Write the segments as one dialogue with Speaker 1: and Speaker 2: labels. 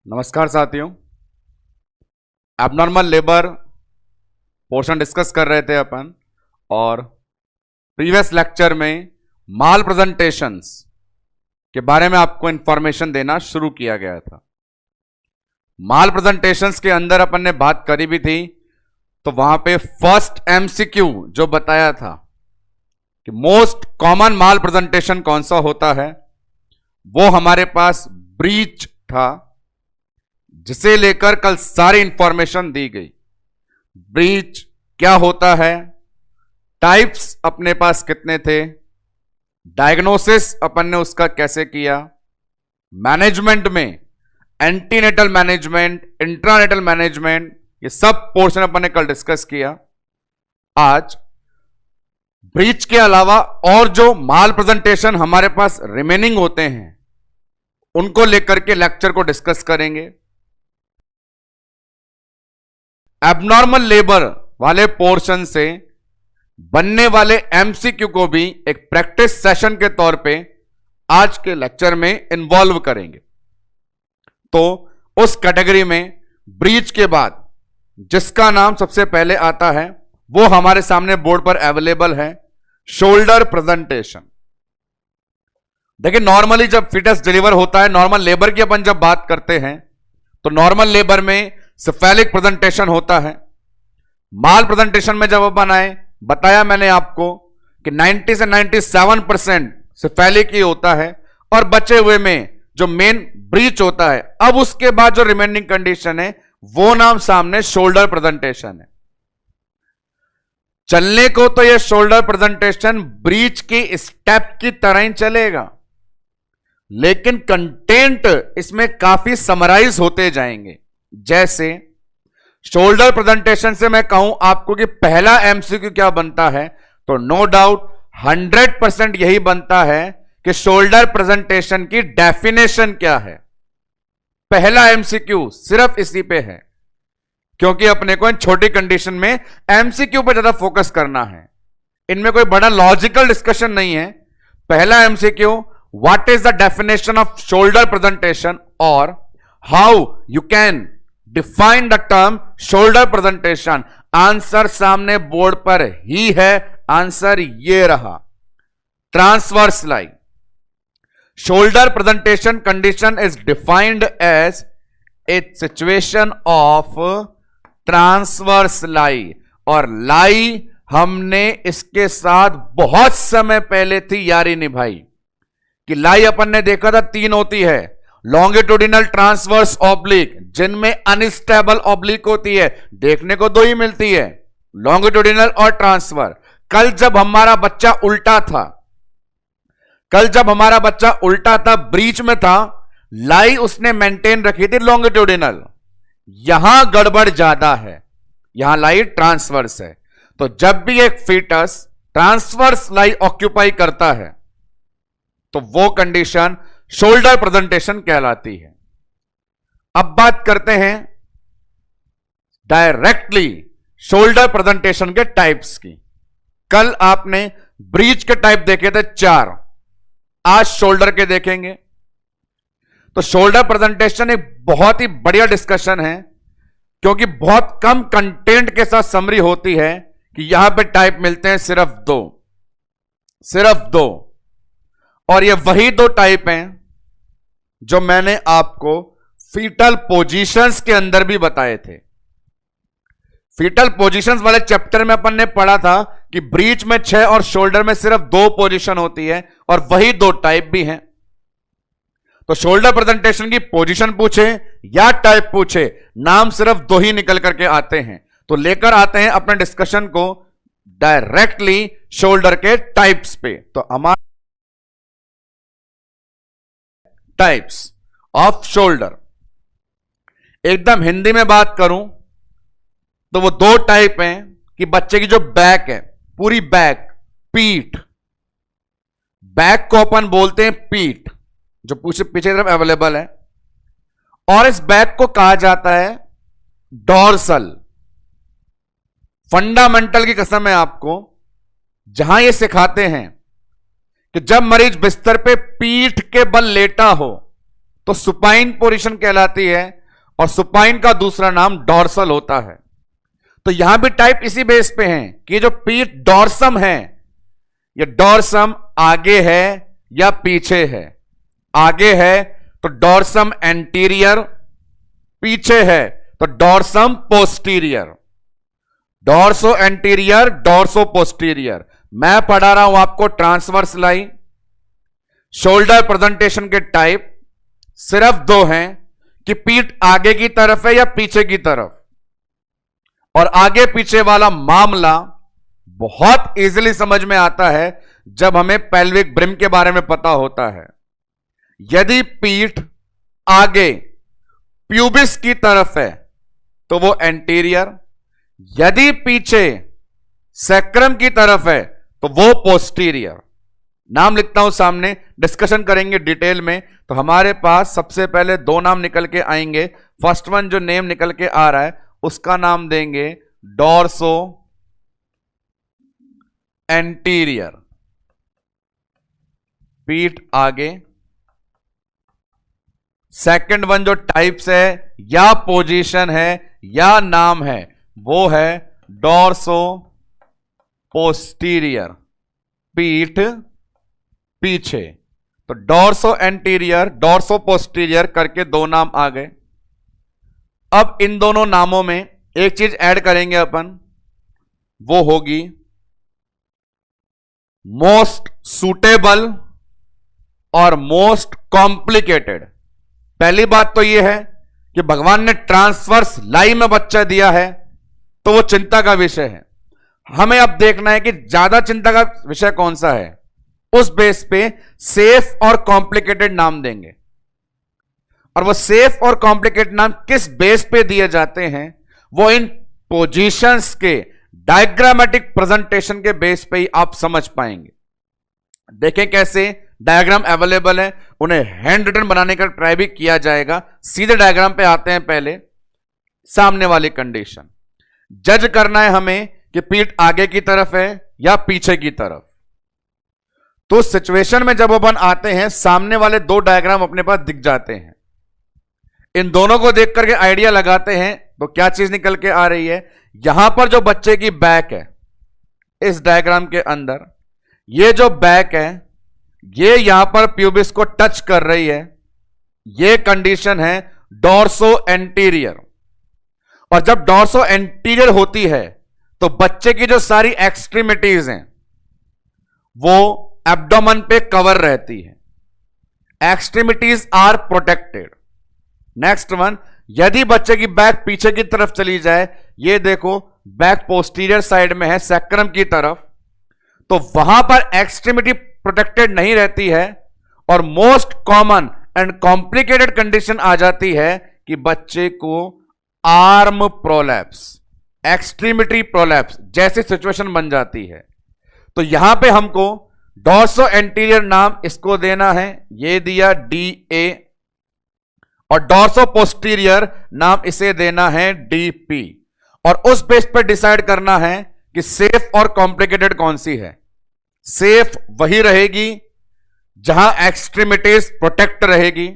Speaker 1: नमस्कार साथियों। Abnormal labour portion discuss कर रहे थे अपन और प्रीवियस लेक्चर में माल प्रेजेंटेशंस के बारे में आपको इंफॉर्मेशन देना शुरू किया गया था। माल प्रेजेंटेशंस के अंदर अपन ने बात करी भी थी, तो वहां पे फर्स्ट एमसीक्यू जो बताया था कि मोस्ट कॉमन माल प्रेजेंटेशन कौन सा होता है, वो हमारे पास ब्रीच था, जिसे लेकर कल सारी इंफॉर्मेशन दी गई। ब्रीच क्या होता है, टाइप्स अपने पास कितने थे, डायग्नोसिस अपन ने उसका कैसे किया, मैनेजमेंट में एंटीनेटल मैनेजमेंट, इंट्रानेटल मैनेजमेंट, ये सब पोर्शन अपन ने कल डिस्कस किया। आज ब्रीच के अलावा और जो माल प्रेजेंटेशन हमारे पास रिमेनिंग होते हैं उनको लेकर के लेक्चर को डिस्कस करेंगे। एबनॉर्मल लेबर वाले पोर्शन से बनने वाले एमसीक्यू को भी एक प्रैक्टिस सेशन के तौर पे आज के लेक्चर में इन्वॉल्व करेंगे। तो उस कैटेगरी में ब्रीच के बाद जिसका नाम सबसे पहले आता है वो हमारे सामने बोर्ड पर अवेलेबल है, शोल्डर प्रेजेंटेशन। देखिए, नॉर्मली जब फिटस डिलीवर होता है, नॉर्मल लेबर की अपन जब बात करते हैं तो नॉर्मल लेबर में सिफेलिक प्रेजेंटेशन होता है। माल प्रेजेंटेशन में जब अपन आए, बताया मैंने आपको कि 90 से 97% सिफेलिक ही होता है और बचे हुए में जो मेन ब्रीच होता है। अब उसके बाद जो रिमेनिंग कंडीशन है वो नाम सामने शोल्डर प्रेजेंटेशन है। चलने को तो ये शोल्डर प्रेजेंटेशन ब्रीच की स्टेप की तरह ही चलेगा, लेकिन कंटेंट इसमें काफी समराइज होते जाएंगे। जैसे शोल्डर प्रेजेंटेशन से मैं कहूं आपको कि पहला एमसीक्यू क्या बनता है, तो नो डाउट 100% यही बनता है कि शोल्डर प्रेजेंटेशन की डेफिनेशन क्या है। पहला एमसीक्यू सिर्फ इसी पे है, क्योंकि अपने को इन छोटी कंडीशन में एमसीक्यू पे ज्यादा फोकस करना है। इनमें कोई बड़ा लॉजिकल डिस्कशन नहीं है। पहला MCQ, what is the definition of shoulder presentation और how you can define the term shoulder presentation. Answer सामने बोर्ड पर ही है, आंसर ये रहा, transverse line. Shoulder presentation condition is defined as a situation of transverse lie, और lie हमने इसके साथ बहुत समय पहले थी यारी निभाई कि लाई अपन ने देखा था 3 होती है, लॉन्गिट्यूडिनल, ट्रांसवर्स, ऑब्लिक, जिनमें अनस्टेबल ऑब्लिक होती है। देखने को 2 ही मिलती है, लॉन्गिट्यूडिनल और ट्रांसफर। कल जब हमारा बच्चा उल्टा था, ब्रीच में था, लाई उसने मेंटेन रखी थी लॉन्गिट्यूडिनल। यहां गड़बड़ ज्यादा है, यहां लाई ट्रांसवर्स है। तो जब भी एक फीटस ट्रांसवर्स लाई ऑक्यूपाई करता है तो वो कंडीशन शोल्डर प्रेजेंटेशन कहलाती है। अब बात करते हैं डायरेक्टली शोल्डर प्रेजेंटेशन के टाइप्स की। कल आपने ब्रीच के टाइप देखे थे 4, आज शोल्डर के देखेंगे। तो शोल्डर प्रेजेंटेशन एक बहुत ही बढ़िया डिस्कशन है, क्योंकि बहुत कम कंटेंट के साथ समरी होती है कि यहां पे टाइप मिलते हैं सिर्फ 2, और ये वही 2 टाइप हैं जो मैंने आपको फीटल पोजीशंस के अंदर भी बताए थे। फीटल पोजीशंस वाले चैप्टर में अपन ने पढ़ा था कि ब्रीच में 6 और शोल्डर में सिर्फ 2 पोजीशन होती है, और वही 2 टाइप भी हैं। तो शोल्डर प्रेजेंटेशन की पोजीशन पूछे या टाइप पूछे, नाम सिर्फ 2 ही निकल करके आते हैं। तो लेकर आते हैं अपने डिस्कशन को डायरेक्टली शोल्डर के टाइप्स पे। तो हमारे टाइप्स ऑफ शोल्डर, एकदम हिंदी में बात करूं तो वो 2 टाइप हैं कि बच्चे की जो बैक है, पूरी बैक, पीठ, बैक को अपन बोलते हैं पीठ, जो पीछे तरफ अवेलेबल है, और इस बैक को कहा जाता है डॉर्सल। फंडामेंटल की कसम है आपको, जहां ये सिखाते हैं कि जब मरीज बिस्तर पे पीठ के बल लेटा हो तो सुपाइन पोजीशन कहलाती है, और सुपाइन का दूसरा नाम डॉर्सल होता है। तो यहां भी टाइप इसी बेस पे है कि जो पीठ डॉर्सम है, ये डॉर्सम आगे है या पीछे है। आगे है तो डॉर्सम एंटीरियर, पीछे है तो dorsum posterior. Dorso anterior, dorso posterior. मैं पढ़ा रहा हूं आपको ट्रांसवर्स लाइन। शोल्डर प्रेजेंटेशन के टाइप सिर्फ दो हैं कि पीठ आगे की तरफ है या पीछे की तरफ, और आगे पीछे वाला मामला बहुत इजीली समझ में आता है जब हमें पेल्विक ब्रिम के बारे में पता होता है। यदि पीठ आगे प्यूबिस की तरफ है तो वो एंटीरियर, यदि पीछे सैक्रम की तरफ है तो वो पोस्टीरियर। नाम लिखता हूं सामने, डिस्कशन करेंगे डिटेल में। तो हमारे पास सबसे पहले दो नाम निकल के आएंगे। फर्स्ट वन जो नेम निकल के आ रहा है उसका नाम देंगे डॉर्सो एंटीरियर, पीठ आगे। सेकंड वन जो टाइप्स है या पोजीशन है या नाम है वो है डॉर्सो पोस्टीरियर, पीठ पीछे। तो डॉर्सो एंटीरियर, डॉर्सो पोस्टीरियर करके दो नाम आ गए। अब इन दोनों नामों में एक चीज ऐड करेंगे अपन, वो होगी मोस्ट सूटेबल और मोस्ट कॉम्प्लिकेटेड। पहली बात तो यह है कि भगवान ने ट्रांसवर्स लाइन में बच्चा दिया है तो वो चिंता का विषय है। हमें अब देखना है कि ज्यादा चिंता का विषय कौन सा है, उस बेस पे सेफ और कॉम्प्लिकेटेड नाम देंगे। और वो सेफ और कॉम्प्लिकेटेड नाम किस बेस पे दिए जाते हैं वो इन पोजीशंस के डायग्रामेटिक प्रेजेंटेशन के बेस पे ही आप समझ पाएंगे। देखें कैसे डायग्राम अवेलेबल है, उन्हें हैंड रिटन बनाने का ट्राई भी किया जाएगा। सीधे डायग्राम पे आते हैं। पहले सामने वाली कंडीशन जज करना है हमें कि पीठ आगे की तरफ है या पीछे की तरफ। तो सिचुएशन में जब अपन आते हैं सामने वाले दो डायग्राम अपने पास दिख जाते हैं। इन दोनों को देख करके आइडिया लगाते हैं तो क्या चीज निकल के आ रही है। यहां पर जो बच्चे की बैक है इस डायग्राम के अंदर, ये जो बैक है ये यहां पर प्यूबिस को टच कर रही है। ये कंडीशन है डॉर्सो एंटीरियर। और जब डॉर्सो एंटीरियर होती है तो बच्चे की जो सारी एक्सट्रीमिटीज हैं वो एब्डोमेन पे कवर रहती है। Extremities are protected. Next one, यदि बच्चे की बैक पीछे की तरफ चली जाए, ये देखो बैक पोस्टीरियर साइड में है सैक्रम की तरफ, तो वहां पर एक्सट्रीमिटी प्रोटेक्टेड नहीं रहती है और most common and complicated condition आ जाती है कि बच्चे को आर्म प्रोलैप्स, एक्सट्रीमिटी प्रोलैप्स जैसी सिचुएशन बन जाती है। तो यहां पे हमको डॉर्सो एंटीरियर नाम इसको देना है, ये दिया DA, और डॉर्सो पोस्टीरियर नाम इसे देना है DP। और उस बेस पर डिसाइड करना है कि सेफ और कॉम्प्लिकेटेड कौन सी है। सेफ वही रहेगी जहां एक्सट्रीमिटीज प्रोटेक्ट रहेगी,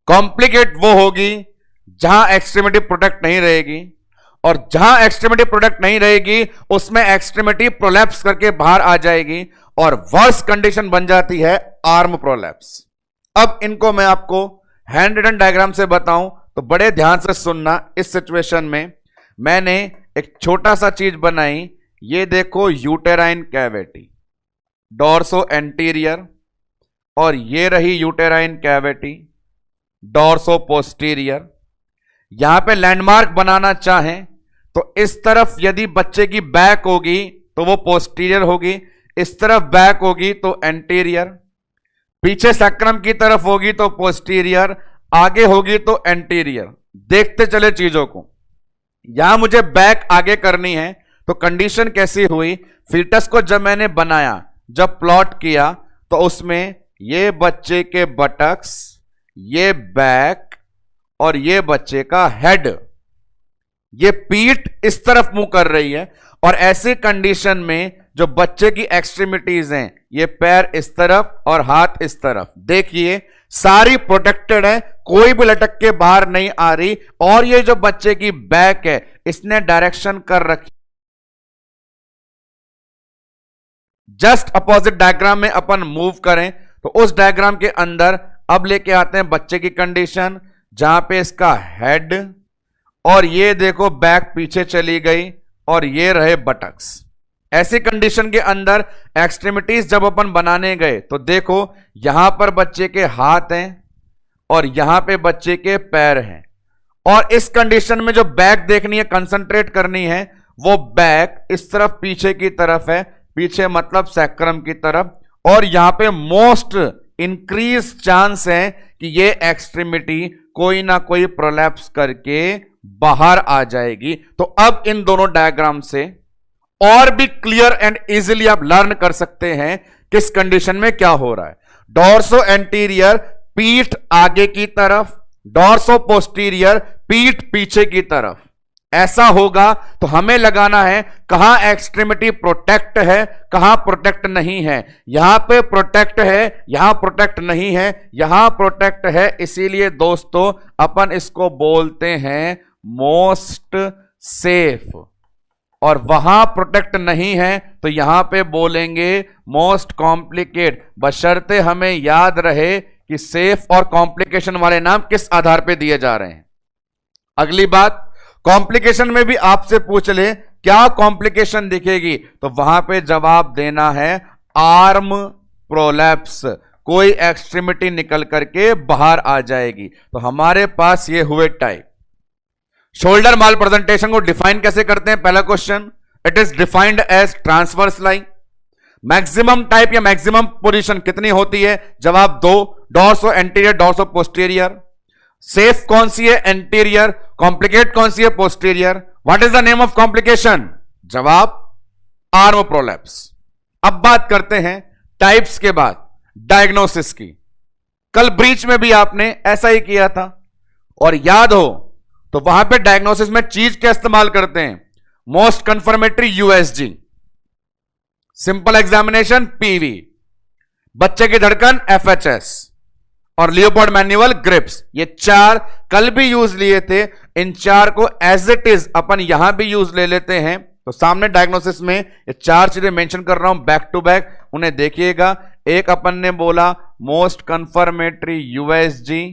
Speaker 1: कॉम्प्लिकेट वो होगी जहां एक्सट्रीमिटी प्रोटेक्ट नहीं रहेगी, और जहां एक्सट्रीमिटी प्रोटेक्ट नहीं रहेगी उसमें एक्सट्रीमिटी प्रोलैप्स करके बाहर आ जाएगी और वर्स कंडीशन बन जाती है आर्म प्रोलैप्स। अब इनको मैं आपको हैंड रिटन डायग्राम से बताऊं तो बड़े ध्यान से सुनना। इस सिचुएशन में मैंने एक छोटा सा चीज बनाई, ये देखो यूटेराइन कैविटी, डॉर्सो एंटीरियर, और ये रही यूटेराइन कैविटी, डॉर्सो पोस्टीरियर। यहां पे लैंडमार्क बनाना चाहें तो इस तरफ यदि बच्चे की बैक होगी तो वो पोस्टीरियर होगी, इस तरफ बैक होगी तो एंटीरियर, पीछे सैक्रम की तरफ होगी तो पोस्टीरियर, आगे होगी तो एंटीरियर। देखते चले चीजों को। यहां मुझे बैक आगे करनी है तो कंडीशन कैसी हुई, फीटस को जब मैंने बनाया, जब प्लॉट किया तो उसमें ये बच्चे के बटक्स, ये बैक और ये बच्चे का हेड, ये पीठ इस तरफ मुंह कर रही है। और ऐसी कंडीशन में जो बच्चे की एक्सट्रीमिटीज हैं, ये पैर इस तरफ और हाथ इस तरफ, देखिए सारी प्रोटेक्टेड है, कोई भी लटक के बाहर नहीं आ रही। और ये जो बच्चे की बैक है इसने डायरेक्शन कर रखी। जस्ट अपोजिट डायग्राम में अपन मूव करें तो उस डायग्राम के अंदर अब लेके आते हैं बच्चे की कंडीशन, जहां पे इसका हेड और ये देखो बैक पीछे चली गई और ये रहे बटक्स। ऐसी कंडीशन के अंदर एक्सट्रीमिटीज जब अपन बनाने गए तो देखो यहां पर बच्चे के हाथ हैं और यहां पे बच्चे के पैर हैं। और इस कंडीशन में जो बैक देखनी है, कंसंट्रेट करनी है, वो बैक इस तरफ पीछे की तरफ है, पीछे मतलब सैक्रम की तरफ। और यहां पे मोस्ट इंक्रीज चांस है कि ये एक्सट्रीमिटी कोई ना कोई प्रोलैप्स करके बाहर आ जाएगी। तो अब इन दोनों डायग्राम से और भी क्लियर एंड इजीली आप लर्न कर सकते हैं किस कंडीशन में क्या हो रहा है। डॉर्सो एंटीरियर पीठ आगे की तरफ, डॉर्सो पोस्टीरियर पीठ पीछे की तरफ। ऐसा होगा तो हमें लगाना है कहां एक्सट्रीमिटी प्रोटेक्ट है, कहां प्रोटेक्ट नहीं है। यहां पे प्रोटेक्ट है, यहां प्रोटेक्ट नहीं है, यहां प्रोटेक्ट है। इसीलिए दोस्तों अपन इसको बोलते हैं मोस्ट सेफ। और वहां प्रोटेक्ट नहीं है तो यहां पे बोलेंगे मोस्ट कॉम्प्लिकेट। बशर्ते हमें याद रहे कि सेफ और कॉम्प्लिकेशन वाले नाम किस आधार पे दिए जा रहे हैं। अगली बात, कॉम्प्लिकेशन में भी आपसे पूछ ले क्या कॉम्प्लिकेशन दिखेगी, तो वहां पे जवाब देना है आर्म प्रोलैप्स, कोई एक्सट्रीमिटी निकल करके बाहर आ जाएगी। तो हमारे पास ये हुए टाइप। शोल्डर माल प्रेजेंटेशन को डिफाइन कैसे करते हैं? पहला question, it is defined as transverse line. Maximum type या मैक्सिमम पोजीशन कितनी होती है? जवाब दो, dorso anterior, dorso posterior. Safe कौन सी है? एंटीरियर। कॉम्प्लिकेट कौन सी है? Posterior. What is the name of complication? जवाब आर्म प्रोलैप्स। अब बात करते हैं टाइप्स के बाद डायग्नोसिस की। कल ब्रीच में भी आपने ऐसा ही किया था और याद हो तो वहां पे डायग्नोसिस में चीज क्या इस्तेमाल करते हैं? Most confirmatory USG, simple examination PV, बच्चे की धड़कन एफएचएस और लियोपोल्ड मैनुअल ग्रिप्स। ये चार कल भी यूज लिए थे। इन चार को एज इट इज अपन यहां भी यूज ले लेते हैं। तो सामने डायग्नोसिस में ये चार चीजें मेंशन कर रहा हूं बैक टू बैक, उन्हें देखिएगा। एक अपन ने बोला मोस्ट कंफर्मेटरी यूएसजी,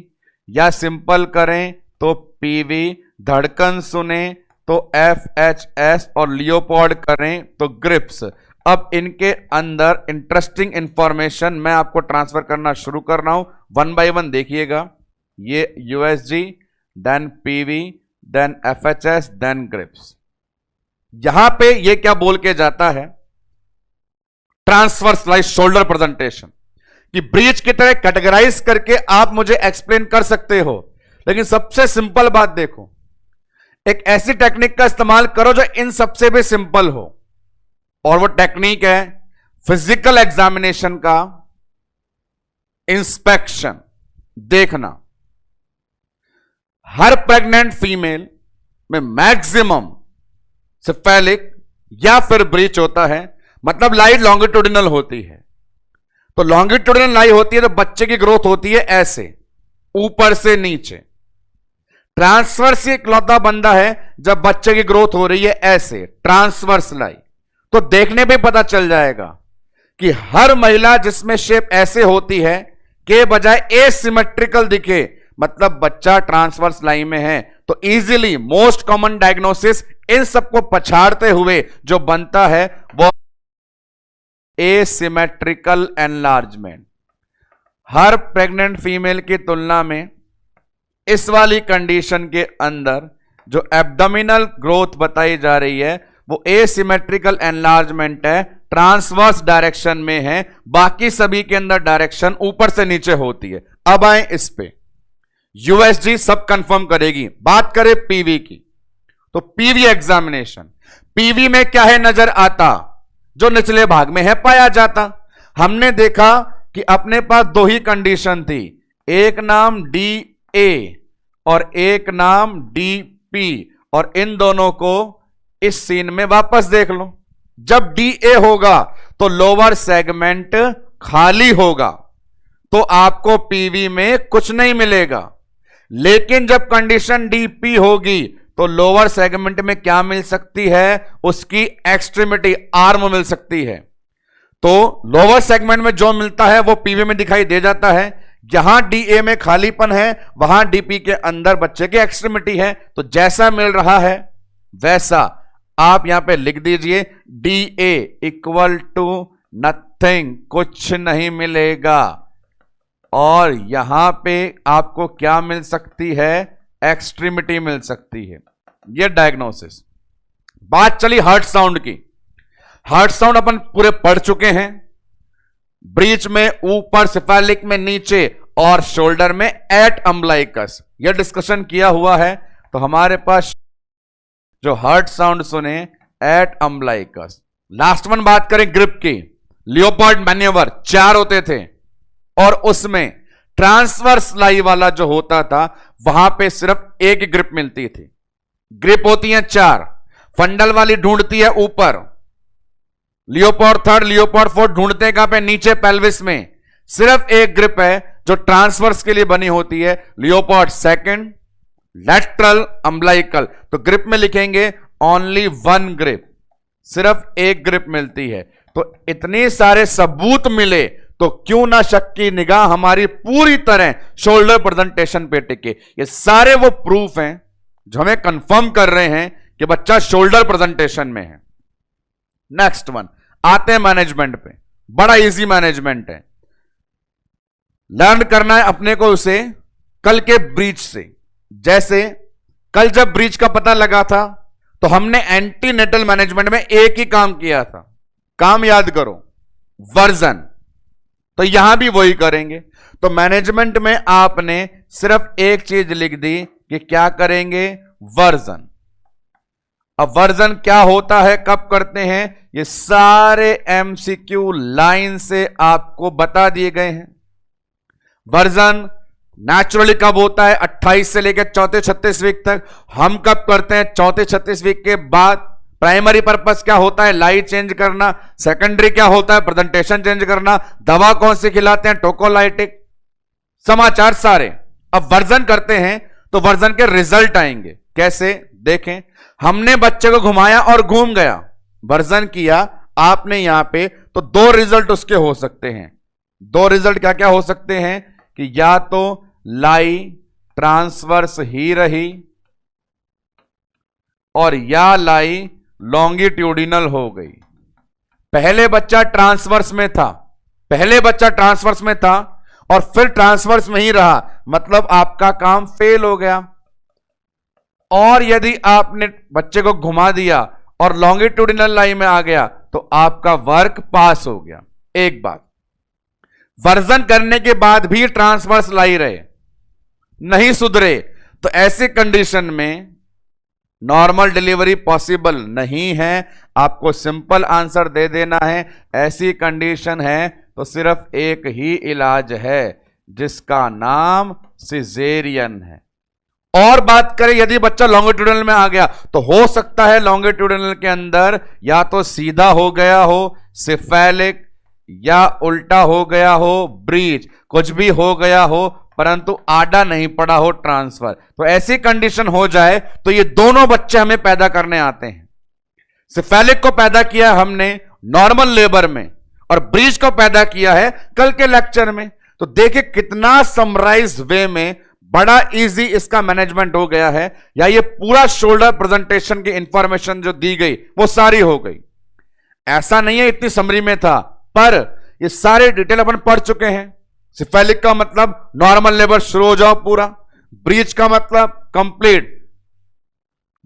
Speaker 1: या सिंपल करें तो पीवी, धड़कन सुने तो एफएचएस और लियोपोल्ड करें तो ग्रिप्स। अब इनके अंदर इंटरेस्टिंग इंफॉर्मेशन मैं आपको ट्रांसफर करना शुरू कर रहा हूं, वन बाय वन देखिएगा। ये USG, then PV, then FHS, then grips. यहां पे ये क्या बोल के जाता है? ट्रांसवर्स लाइन शोल्डर प्रेजेंटेशन कि ब्रीच की तरह कैटेगराइज करके आप मुझे एक्सप्लेन कर सकते हो, लेकिन सबसे सिंपल बात देखो, एक ऐसी टेक्निक का इस्तेमाल करो जो इन सबसे भी सिंपल हो। और वो टेक्निक है फिजिकल एग्जामिनेशन का इंस्पेक्शन। देखना, हर प्रेग्नेंट फीमेल में मैक्सिमम सिफेलिक या फिर ब्रीच होता है, मतलब लाई लॉन्गिट्यूडिनल होती है। तो लॉन्गिट्यूडिनल लाई होती है तो बच्चे की ग्रोथ होती है ऐसे, ऊपर से नीचे। ट्रांसवर्स इकलौता बंदा है जब बच्चे की ग्रोथ हो रही है ऐसे, ट्रांसवर्स लाई। तो देखने पे पता चल जाएगा कि हर महिला जिसमें शेप ऐसे होती है के बजाय एसिमेट्रिकल दिखे, मतलब बच्चा ट्रांसवर्स लाइन में है। तो इजीली मोस्ट कॉमन डायग्नोसिस इन सबको पछाड़ते हुए जो बनता है वो एसिमेट्रिकल एनलार्जमेंट। हर प्रेग्नेंट फीमेल की तुलना में इस वाली कंडीशन के अंदर जो एब्डोमिनल ग्रोथ बताई जा रही है वो एसिमेट्रिकल एनलार्जमेंट है, ट्रांसवर्स डायरेक्शन में है। बाकी सभी के अंदर डायरेक्शन ऊपर से नीचे होती है। अब आए इस पे, यूएसजी सब कंफर्म करेगी। बात करें पीवी की, तो पीवी एग्जामिनेशन, पीवी में क्या है नजर आता? जो निचले भाग में है पाया जाता। हमने देखा कि अपने पास दो ही कंडीशन थी, एक नाम डी ए और एक नाम डी पी, और इन दोनों को इस सीन में वापस देख लो। जब डी ए होगा तो लोअर सेगमेंट खाली होगा, तो आपको पीवी में कुछ नहीं मिलेगा। लेकिन जब कंडीशन डीपी होगी तो लोअर सेगमेंट में क्या मिल सकती है? उसकी एक्सट्रीमिटी आर्म मिल सकती है। तो लोअर सेगमेंट में जो मिलता है वो पीवी में दिखाई दे जाता है। जहां डीए में खालीपन है वहां डीपी के अंदर बच्चे की एक्सट्रीमिटी है। तो जैसा मिल रहा है वैसा आप यहां पे लिख दीजिए, डीए इक्वल टू नथिंग, कुछ नहीं मिलेगा। और यहां पे आपको क्या मिल सकती है? एक्सट्रीमिटी मिल सकती है। यह डायग्नोसिस। बात चली हार्ट साउंड की। हार्ट साउंड अपन पूरे पढ़ चुके हैं। ब्रीच में ऊपर, सिफेलिक में नीचे और शोल्डर में एट अम्बलाइकस, यह डिस्कशन किया हुआ है। तो हमारे पास जो हार्ट साउंड सुने एट अम्बलाइकस। लास्ट वन बात करें ग्रिप की। लियोपार्ड मैन्यूवर 4 होते थे और उसमें ट्रांसवर्स लाई वाला जो होता था वहां पे सिर्फ एक ग्रिप मिलती थी। ग्रिप होती है 4, फंडल वाली ढूंढती है ऊपर, लियोपार्ड 3, लियोपार्ड 4 ढूंढते हैं कहां पे? नीचे पेल्विस में। सिर्फ एक ग्रिप है जो ट्रांसवर्स के लिए बनी होती है, लियोपार्ड 2 लैटरल अम्बलाइकल। तो ग्रिप में लिखेंगे ओनली 1 ग्रिप, सिर्फ एक ग्रिप मिलती है। तो इतने सारे सबूत मिले तो क्यों ना शक की निगाह हमारी पूरी तरह शोल्डर प्रेजेंटेशन पे टिके। ये सारे वो प्रूफ हैं जो हमें कंफर्म कर रहे हैं कि बच्चा शोल्डर प्रेजेंटेशन में है। नेक्स्ट वन आते हैं मैनेजमेंट पे। बड़ा इजी मैनेजमेंट है, लर्न करना है अपने को उसे कल के ब्रीच से। जैसे कल जब ब्रीच का पता लगा था तो हमने एंटीनेटल मैनेजमेंट में एक ही काम किया था। काम याद करो, वर्जन। तो यहां भी वही करेंगे। तो मैनेजमेंट में आपने सिर्फ एक चीज लिख दी कि क्या करेंगे? वर्जन। अब वर्जन क्या होता है, कब करते हैं, ये सारे एमसीक्यू लाइन से आपको बता दिए गए हैं। वर्जन नेचुरली कब होता है? 28 से लेकर चौथे 36 वीक तक। हम कब करते हैं? चौथे 36 वीक के बाद। प्राइमरी पर्पस क्या होता है? लाइट चेंज करना। सेकेंडरी क्या होता है? प्रेजेंटेशन चेंज करना। दवा कौन सी खिलाते हैं? टोकोलाइटिक। समाचार सारे। अब वर्जन करते हैं तो वर्जन के रिजल्ट आएंगे। कैसे? देखें, हमने बच्चे को घुमाया और घूम गया, वर्जन किया आपने यहां पे, तो 2 रिजल्ट उसके हो सकते हैं। 2 रिजल्ट क्या क्या हो सकते हैं कि या तो लाई ट्रांसवर्स ही रही और या लाई लॉन्गिट्यूडिनल हो गई। पहले बच्चा ट्रांसवर्स में था, और फिर ट्रांसवर्स में ही रहा, मतलब आपका काम फेल हो गया। और यदि आपने बच्चे को घुमा दिया और लॉन्गिट्यूडिनल लाइन में आ गया तो आपका वर्क पास हो गया। एक बात, वर्जन करने के बाद भी ट्रांसवर्स लाई रहे, नहीं सुधरे, तो ऐसी कंडीशन में नॉर्मल डिलीवरी पॉसिबल नहीं है। आपको सिंपल आंसर दे देना है, ऐसी कंडीशन है तो सिर्फ एक ही इलाज है जिसका नाम सिजेरियन है। और बात करें यदि बच्चा लॉन्गिट्यूडिनल में आ गया तो हो सकता है लॉन्गिट्यूडिनल के अंदर या तो सीधा हो गया हो सिफेलिक, या उल्टा हो गया हो ब्रीच, कुछ भी हो गया हो, परंतु आड़ा नहीं पड़ा हो ट्रांसफर। तो ऐसी कंडीशन हो जाए तो ये दोनों बच्चे हमें पैदा करने आते हैं। सिफेलिक को पैदा किया हमने नॉर्मल लेबर में और ब्रीच को पैदा किया है कल के लेक्चर में। तो देखिए कितना समराइज वे में बड़ा इजी इसका मैनेजमेंट हो गया है, या ये पूरा शोल्डर प्रेजेंटेशन की इंफॉर्मेशन जो दी गई वो सारी हो गई। ऐसा नहीं है इतनी समरी में था, पर ये सारे डिटेल अपन पढ़ चुके हैं। सिफेलिक का मतलब नॉर्मल लेबर शुरू हो जाओ पूरा, ब्रीच का मतलब complete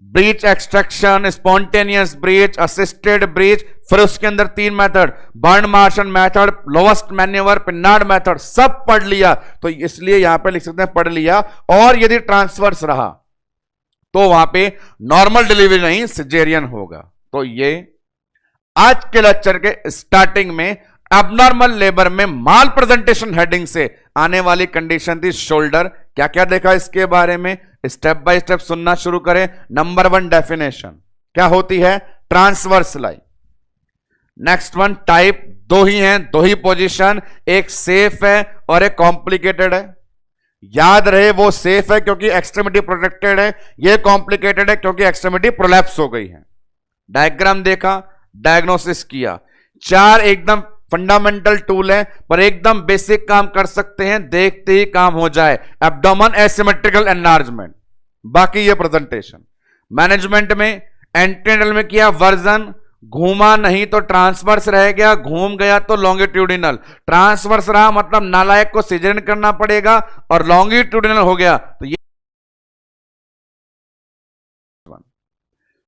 Speaker 1: breech extraction, spontaneous breech, assisted breech, फिर उसके अंदर 3 method, Burns Marshall method, Lovset manoeuvre, Pinard method, सब पढ़ लिया। तो इसलिए यहां पे लिख सकते हैं पढ़ लिया। और यदि ट्रांसवर्स रहा तो वहां पे नॉर्मल डिलीवरी नहीं सिजेरियन होगा। तो ये आज के लेक्चर के स्टार्टिंग में एबनॉर्मल लेबर में माल प्रेजेंटेशन हेडिंग से आने वाली कंडीशन थी शोल्डर। क्या क्या देखा इसके बारे में, स्टेप बाय स्टेप सुनना शुरू करें। नंबर 1 डेफिनेशन क्या होती है? Transverse line. Next one type दो ही हैं, दो ही पोजीशन, एक सेफ है और एक कॉम्प्लिकेटेड है। याद रहे वो सेफ है क्योंकि एक्सट्रीमिटी प्रोटेक्टेड है, ये कॉम्प्लिकेटेड है क्योंकि एक्सट्रीमिटी प्रोलैप्स हो गई है। डायग्राम देखा, डायग्नोसिस किया। चार एकदम फंडामेंटल टूल है पर एकदम बेसिक काम कर सकते हैं, देखते ही काम हो जाए। एब्डोमेन एसिमेट्रिकल एनलार्जमेंट, बाकी ये प्रेजेंटेशन। मैनेजमेंट में एंटीनेटल में किया वर्जन, घूमा नहीं तो ट्रांसवर्स रह गया, घूम गया तो लॉन्गिट्यूडिनल। ट्रांसवर्स रहा मतलब नालायक को सिजेरियन करना पड़ेगा, और लॉन्गिट्यूडिनल हो गया तो ये।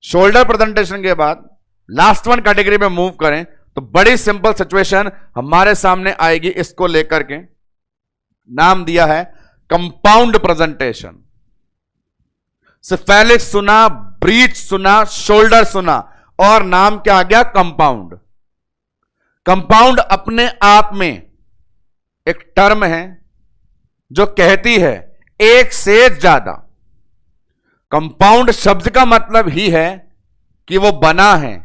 Speaker 1: शोल्डर प्रेजेंटेशन के बाद लास्ट वन कैटेगरी में मूव करें तो बड़ी सिंपल सिचुएशन हमारे सामने आएगी। इसको लेकर के नाम दिया है कंपाउंड प्रेजेंटेशन। सिफेलिक्स सुना, ब्रीच सुना, शोल्डर सुना, और नाम क्या आ गया? कंपाउंड। कंपाउंड अपने आप में एक टर्म है जो कहती है एक से ज्यादा। कंपाउंड शब्द का मतलब ही है कि वो बना है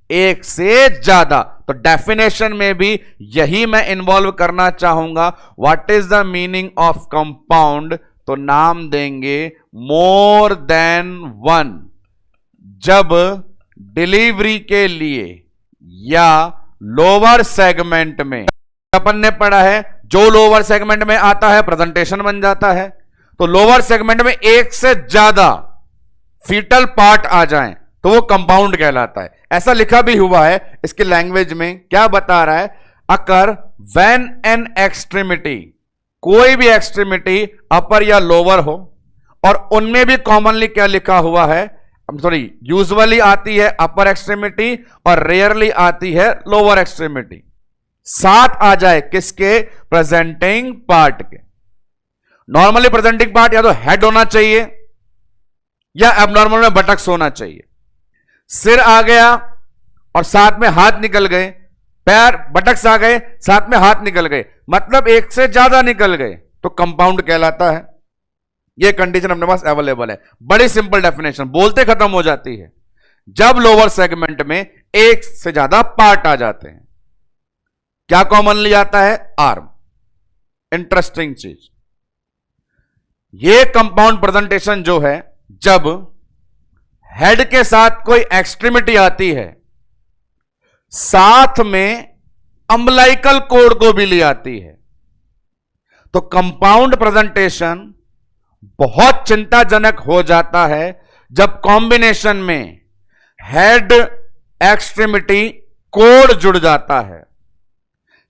Speaker 1: एक से ज्यादा। तो डेफिनेशन में भी यही मैं इन्वॉल्व करना चाहूंगा। What is the meaning of compound? तो नाम देंगे मोर देन वन। जब डिलीवरी के लिए या लोअर सेगमेंट में, अपन ने पढ़ा है जो लोअर सेगमेंट में आता है प्रेजेंटेशन बन जाता है, तो लोअर सेगमेंट में एक से ज्यादा फीटल पार्ट आ जाएं तो वो कंपाउंड कहलाता है। ऐसा लिखा भी हुआ है इसकी लैंग्वेज में। क्या बता रहा है? अकर व्हेन एन एक्सट्रीमिटी, कोई भी एक्सट्रीमिटी अपर या लोअर हो, और उनमें भी कॉमनली क्या लिखा हुआ है, सॉरी यूजुअली आती है अपर एक्सट्रीमिटी और रेयरली आती है लोअर एक्सट्रीमिटी। साथ आ जाए किसके? प्रेजेंटिंग पार्ट के। नॉर्मली प्रेजेंटिंग पार्ट या तो हेड होना चाहिए या एबनॉर्मल में बटक्स होना चाहिए। सिर आ गया और साथ में हाथ निकल गए, पैर बटक्स आ गए साथ में हाथ निकल गए, मतलब एक से ज्यादा निकल गए तो कंपाउंड कहलाता है। यह कंडीशन अपने पास अवेलेबल है। बड़ी सिंपल डेफिनेशन, बोलते खत्म हो जाती है। जब लोअर सेगमेंट में एक से ज्यादा पार्ट आ जाते हैं, क्या कॉमनली आता है? आर्म। इंटरेस्टिंग चीज, यह कंपाउंड प्रेजेंटेशन जो है, जब हेड के साथ कोई एक्सट्रीमिटी आती है, साथ में अम्बलाइकल कोड को भी ले आती है, तो कंपाउंड प्रेजेंटेशन बहुत चिंताजनक हो जाता है जब कॉम्बिनेशन में हेड एक्सट्रीमिटी कोड जुड़ जाता है।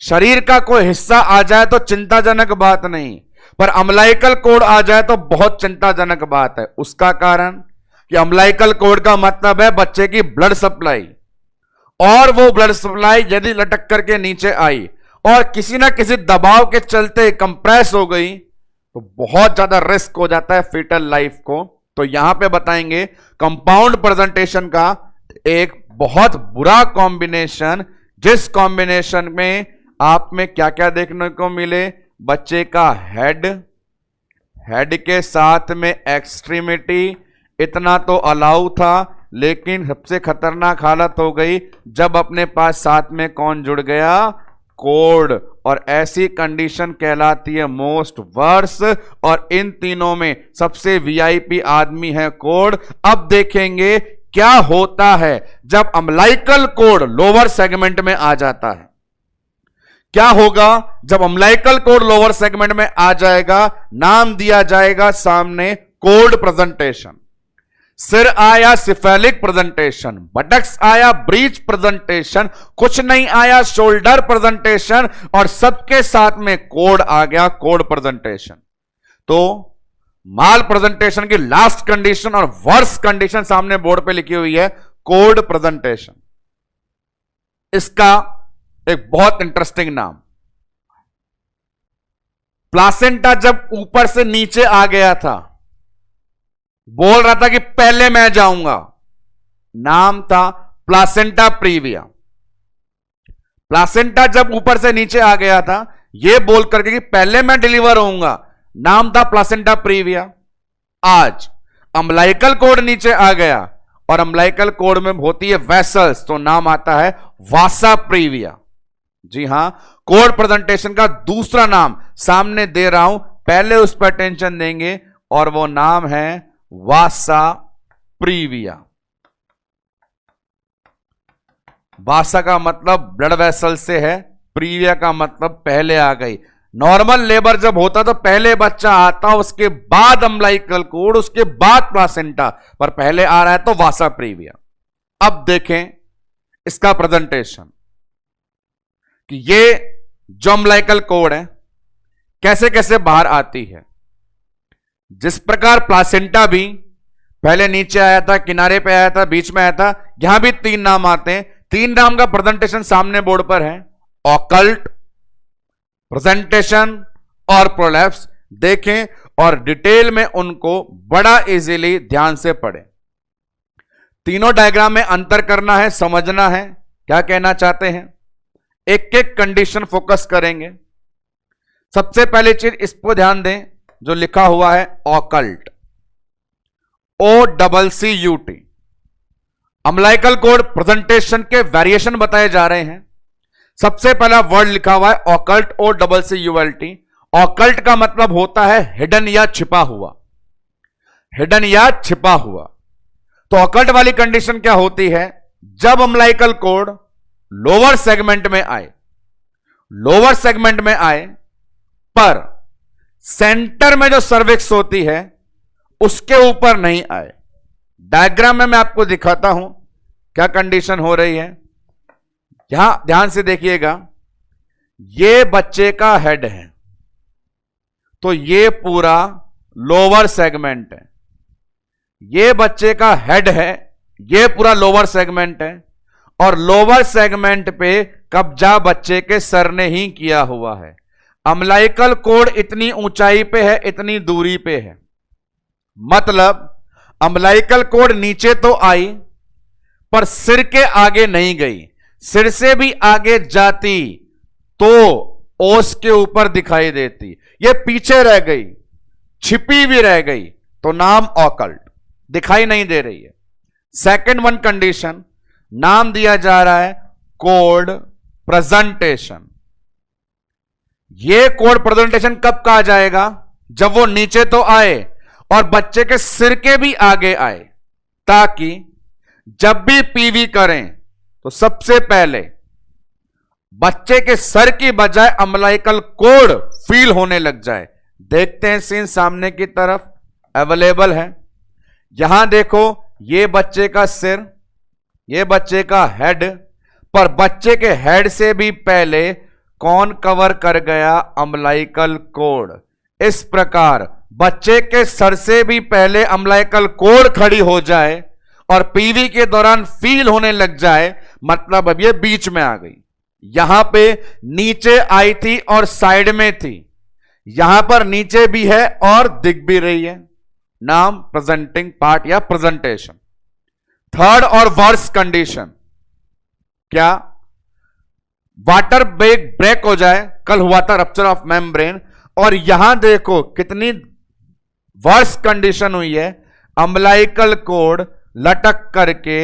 Speaker 1: शरीर का कोई हिस्सा आ जाए तो चिंताजनक बात नहीं, पर अम्बलाइकल कोड आ जाए तो बहुत चिंताजनक बात है। उसका कारण कि अम्बलाइकल कोड का मतलब है बच्चे की ब्लड सप्लाई, और वो ब्लड सप्लाई यदि लटक करके नीचे आई और किसी ना किसी दबाव के चलते कंप्रेस हो गई तो बहुत ज्यादा रिस्क हो जाता है फीटल लाइफ को। तो यहां पे बताएंगे कंपाउंड प्रेजेंटेशन का एक बहुत बुरा कॉम्बिनेशन, जिस कॉम्बिनेशन में आप में क्या क्या देखने को मिले? बच्चे का हेड के साथ में एक्सट्रीमिटी, इतना तो अलाउ था, लेकिन सबसे खतरनाक हालत हो गई जब अपने पास साथ में कौन जुड़ गया? कोड। और ऐसी कंडीशन कहलाती है मोस्ट वर्स, और इन तीनों में सबसे वीआईपी आदमी है कोड। अब देखेंगे क्या होता है जब अम्बलाइकल कोड लोअर सेगमेंट में आ जाता है। क्या होगा जब अम्बलाइकल कोड लोअर सेगमेंट में आ जाएगा? नाम दिया जाएगा सामने कोड प्रेजेंटेशन। सिर आया सिफेलिक प्रेजेंटेशन, बटक्स आया ब्रीच प्रेजेंटेशन, कुछ नहीं आया शोल्डर प्रेजेंटेशन, और सबके साथ में कोड आ गया कोड प्रेजेंटेशन। तो माल प्रेजेंटेशन की लास्ट कंडीशन और वर्स्ट कंडीशन सामने बोर्ड पे लिखी हुई है, कोड प्रेजेंटेशन। इसका एक बहुत इंटरेस्टिंग नाम, प्लासेंटा जब ऊपर से नीचे आ गया था, बोल रहा था कि पहले मैं जाऊंगा, नाम था प्लासेंटा प्रीविया। प्लासेंटा जब ऊपर से नीचे आ गया था यह बोल करके कि पहले मैं डिलीवर होऊंगा, नाम था प्लासेंटा प्रीविया। आज अम्बलाइकल कोड नीचे आ गया और अम्बलाइकल कोड में होती है वेसल्स, तो नाम आता है वासा प्रीविया। जी हां, कोड प्रेजेंटेशन का दूसरा नाम सामने दे रहा हूं, पहले उस पर अटेंशन देंगे, और वो नाम है वासा प्रीविया। वासा का मतलब ब्लड वेसल से है, प्रीविया का मतलब पहले आ गई। नॉर्मल लेबर जब होता तो पहले बच्चा आता, उसके बाद अम्बिलिकल कोड, उसके बाद प्लासेंटा, पर पहले आ रहा है तो वासा प्रीविया। अब देखें इसका प्रेजेंटेशन कि ये जो अम्बिलिकल कोड है कैसे कैसे बाहर आती है। जिस प्रकार प्लासेंटा भी पहले नीचे आया था, किनारे पे आया था, बीच में आया था, यहां भी 3 नाम आते हैं। 3 नाम का प्रेजेंटेशन सामने बोर्ड पर है, ऑकल्ट, प्रेजेंटेशन और प्रोलैप्स। देखें और डिटेल में उनको बड़ा इजीली ध्यान से पढ़ें। तीनों डायग्राम में अंतर करना है, समझना है क्या कहना चाहते हैं। एक एक कंडीशन फोकस करेंगे। सबसे पहली चीज इस पर ध्यान दें, जो लिखा हुआ है occult, OCCUT। Umbilical cord presentation के वेरिएशन बताए जा रहे हैं। सबसे पहला वर्ड लिखा हुआ है ऑकल्ट, OCCULT। ऑकल्ट का मतलब होता है हिडन या छिपा हुआ, हिडन या छिपा हुआ। तो ऑकल्ट वाली कंडीशन क्या होती है, जब अम्बिलिकल कोड लोअर सेगमेंट में आए, लोअर सेगमेंट में आए पर सेंटर में जो सर्विक्स होती है उसके ऊपर नहीं आए। डायग्राम में मैं आपको दिखाता हूं क्या कंडीशन हो रही है। यहां ध्यान से देखिएगा, ये बच्चे का हेड है, तो ये पूरा लोअर सेगमेंट है। ये बच्चे का हेड है, ये पूरा लोअर सेगमेंट है, और लोअर सेगमेंट पे कब्जा बच्चे के सर ने ही किया हुआ है। अम्बिलिकल कोड इतनी ऊंचाई पे है, इतनी दूरी पे है, मतलब अम्बिलिकल कोड नीचे तो आई पर सिर के आगे नहीं गई। सिर से भी आगे जाती तो ओस के ऊपर दिखाई देती, ये पीछे रह गई, छिपी भी रह गई, तो नाम ऑकल्ट, दिखाई नहीं दे रही है। सेकंड वन कंडीशन, नाम दिया जा रहा है कोड प्रेजेंटेशन। ये कोड प्रेजेंटेशन कब कहा जाएगा, जब वो नीचे तो आए और बच्चे के सिर के भी आगे आए, ताकि जब भी पीवी करें तो सबसे पहले बच्चे के सर की बजाय अम्बिलिकल कोड फील होने लग जाए। देखते हैं सीन सामने की तरफ अवेलेबल है। यहां देखो, ये बच्चे का सिर, ये बच्चे का हेड, पर बच्चे के हेड से भी पहले कौन कवर कर गया, अम्बिलिकल कोड। इस प्रकार बच्चे के सर से भी पहले अम्बिलिकल कोड खड़ी हो जाए और पीवी के दौरान फील होने लग जाए, मतलब अब ये बीच में आ गई। यहां पे नीचे आई थी और साइड में थी, यहां पर नीचे भी है और दिख भी रही है, नाम प्रेजेंटिंग पार्ट या प्रेजेंटेशन। थर्ड और वर्स कंडीशन क्या, वाटर ब्रेक हो जाए, कल हुआ था रप्चर ऑफ मेम्ब्रेन, और यहां देखो कितनी वर्स कंडीशन हुई है, अम्बिलिकल कोड लटक करके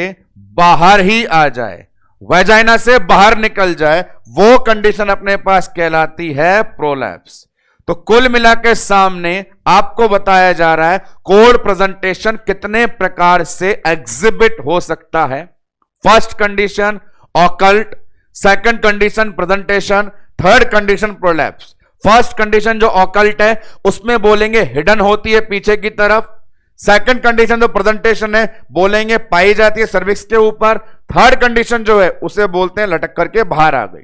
Speaker 1: बाहर ही आ जाए, वेजाइना से बाहर निकल जाए, वो कंडीशन अपने पास कहलाती है प्रोलैप्स। तो कुल मिलाकर सामने आपको बताया जा रहा है कोड प्रेजेंटेशन कितने प्रकार से एग्जिबिट हो सकता है। First condition occult, second condition presentation, third condition prolapse. First condition जो ऑकल्ट है उसमें बोलेंगे हिडन होती है पीछे की तरफ। सेकंड कंडीशन जो प्रेजेंटेशन है बोलेंगे पाई जाती है सर्विक्स के ऊपर। थर्ड कंडीशन जो है उसे बोलते हैं लटक करके बाहर आ गई।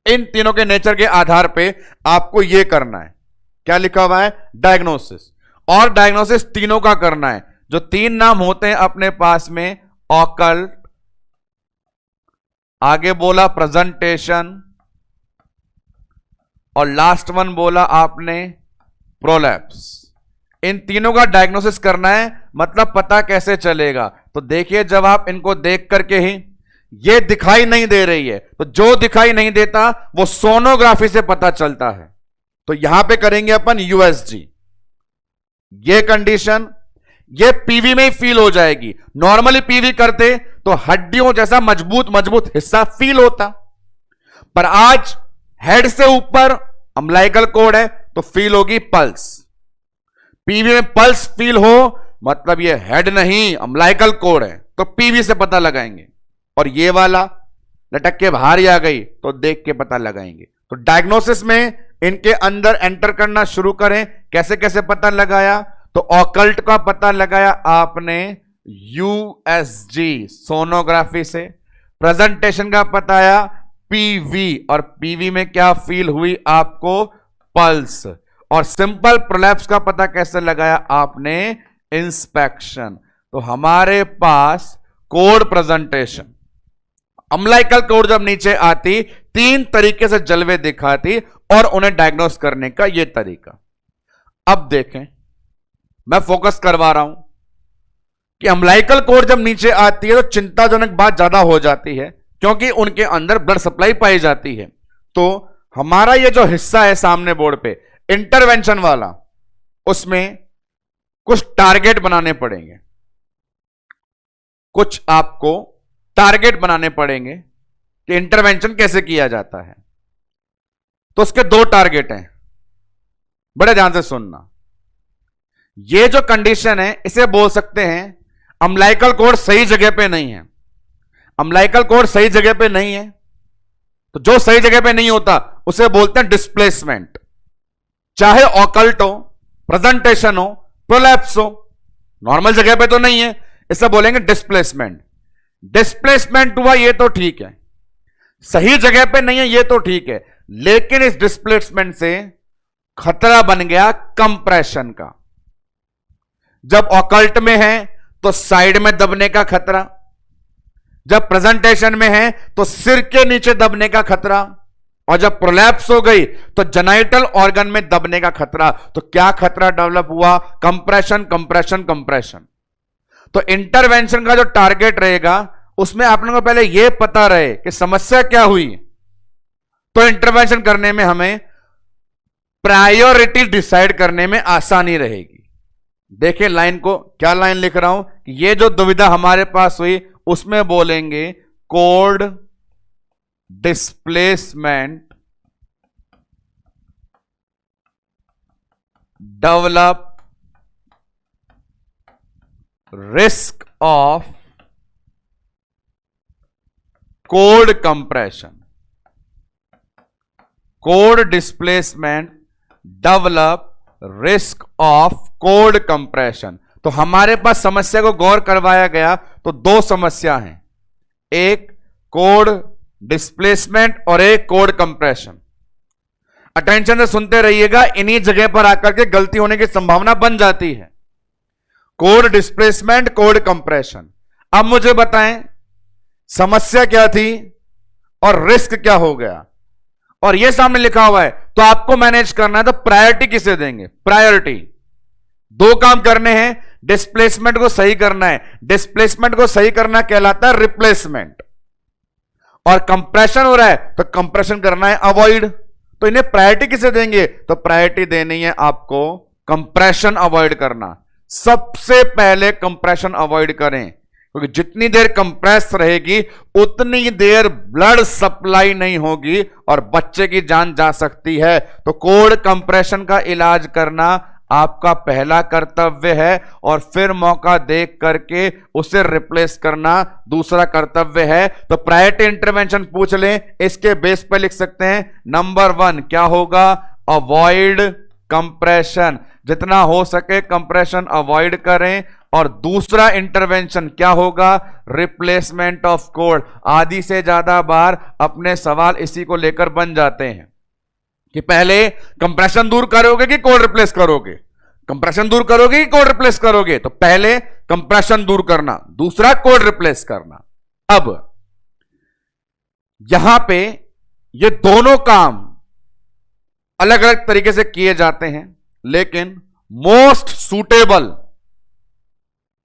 Speaker 1: इन तीनों के नेचर के आधार पे आपको यह करना है, क्या लिखा हुआ है, डायग्नोसिस। और डायग्नोसिस तीनों का करना है। जो 3 नाम होते हैं अपने पास में, ऑकल्ट, आगे बोला प्रेजेंटेशन, और लास्ट वन बोला आपने प्रोलैप्स। इन तीनों का डायग्नोसिस करना है, मतलब पता कैसे चलेगा। तो देखिए, जब आप इनको देख करके ही ये दिखाई नहीं दे रही है, तो जो दिखाई नहीं देता वो सोनोग्राफी से पता चलता है। तो यहां पे करेंगे अपन यूएसजी। ये कंडीशन ये पीवी में ही फील हो जाएगी। नॉर्मली पीवी करते तो हड्डियों जैसा मजबूत मजबूत हिस्सा फील होता, पर आज हेड से ऊपर अम्बिलिकल कॉर्ड है तो फील होगी पल्स। पीवी में पल्स फील हो मतलब ये हेड नहीं अम्बिलिकल कॉर्ड है, तो पीवी से पता लगाएंगे। और ये वाला लटक के बाहर ही आ गई तो देख के पता लगाएंगे। तो डायग्नोसिस में इनके अंदर एंटर करना शुरू करें। कैसे कैसे पता लगाया? तो ऑकल्ट का पता लगाया आपने यूएसजी सोनोग्राफी से। प्रेजेंटेशन का बताया पीवी, और पीवी में क्या फील हुई आपको? पल्स। और सिंपल प्रोलैप्स का पता कैसे लगाया आपने? इंस्पेक्शन। तो हमारे पास कोड प्रेजेंटेशन, अम्बिलिकल कोड जब नीचे आती 3 तरीके से जलवे दिखाती और उन्हें डायग्नोस करने का यह तरीका। अब देखें, मैं फोकस करवा रहा हूं कि अम्बिलिकल कोड जब नीचे आती है तो चिंताजनक बात ज्यादा हो जाती है, क्योंकि उनके अंदर ब्लड सप्लाई पाई जाती है। तो हमारा ये जो हिस्सा है सामने बोर्ड पे इंटरवेंशन वाला, उसमें कुछ टारगेट बनाने पड़ेंगे। कुछ आपको टारगेट बनाने पड़ेंगे कि इंटरवेंशन कैसे किया जाता है। तो उसके 2 टारगेट हैं, बड़े ध्यान से सुनना। ये जो कंडीशन है इसे बोल सकते हैं अम्बिलिकल कॉर्ड सही जगह पे नहीं है। अम्बिलिकल कॉर्ड सही जगह पे नहीं है तो जो सही जगह पे नहीं होता उसे बोलते हैं डिस्प्लेसमेंट। चाहे ऑकल्ट हो, प्रेजेंटेशन हो, प्रोलैप्स हो, नॉर्मल जगह पे तो नहीं है, इसे बोलेंगे डिस्प्लेसमेंट। डिस्प्लेसमेंट हुआ ये तो ठीक है, सही जगह पे नहीं है ये तो ठीक है, लेकिन इस डिस्प्लेसमेंट से खतरा बन गया कंप्रेशन का। जब ऑकल्ट में है तो साइड में दबने का खतरा, जब प्रेजेंटेशन में है तो सिर के नीचे दबने का खतरा, और जब प्रोलैप्स हो गई तो जेनाइटल ऑर्गन में दबने का खतरा। तो क्या खतरा डेवलप हुआ? Compression, compression, compression. तो इंटरवेंशन का जो टारगेट रहेगा उसमें आप लोगों को पहले यह पता रहे कि समस्या क्या हुई, तो इंटरवेंशन करने में हमें प्रायोरिटी डिसाइड करने में आसानी रहेगी। देखिए लाइन को, क्या लाइन लिख रहा हूं कि ये जो दुविधा हमारे पास हुई उसमें बोलेंगे code displacement develop risk of code compression. Code displacement develop risk of code compression. तो हमारे पास समस्या को गौर करवाया गया तो 2 समस्या हैं, एक कोड डिस्प्लेसमेंट और एक कोड कंप्रेशन। अटेंशन से सुनते रहिएगा, इन्हीं जगह पर आकर के गलती होने की संभावना बन जाती है। Code displacement, code compression. अब मुझे बताएं समस्या क्या थी और रिस्क क्या हो गया, और यह सामने लिखा हुआ है तो आपको मैनेज करना है। तो प्रायोरिटी किसे देंगे? प्रायोरिटी 2 काम करने हैं, डिस्प्लेसमेंट को सही करना है। डिस्प्लेसमेंट को सही करना कहलाता है रिप्लेसमेंट, और कंप्रेशन हो रहा है तो कंप्रेशन करना है अवॉइड। तो इन्हें प्रायोरिटी किसे देंगे? तो प्रायोरिटी देनी है आपको कंप्रेशन अवॉइड करना। सबसे पहले कंप्रेशन अवॉइड करें, क्योंकि जितनी देर कंप्रेस रहेगी उतनी देर ब्लड सप्लाई नहीं होगी और बच्चे की जान जा सकती है। तो कोड कंप्रेशन का इलाज करना आपका पहला कर्तव्य है, और फिर मौका देख करके उसे रिप्लेस करना दूसरा कर्तव्य है। तो प्रायोरिटी इंटरवेंशन पूछ लें, इसके बेस पर लिख सकते हैं नंबर 1 क्या होगा? Avoid compression. जितना हो सके कंप्रेशन अवॉइड करें। और दूसरा इंटरवेंशन क्या होगा? Replacement of code. आधी से ज्यादा बार अपने सवाल इसी को लेकर बन जाते हैं कि पहले कंप्रेशन दूर करोगे कि कोड रिप्लेस करोगे, कंप्रेशन दूर करोगे कि कोड रिप्लेस करोगे। तो पहले कंप्रेशन दूर करना, दूसरा कोड रिप्लेस करना। अब यहां पे ये दोनों काम अलग अलग तरीके से किए जाते हैं, लेकिन मोस्ट सूटेबल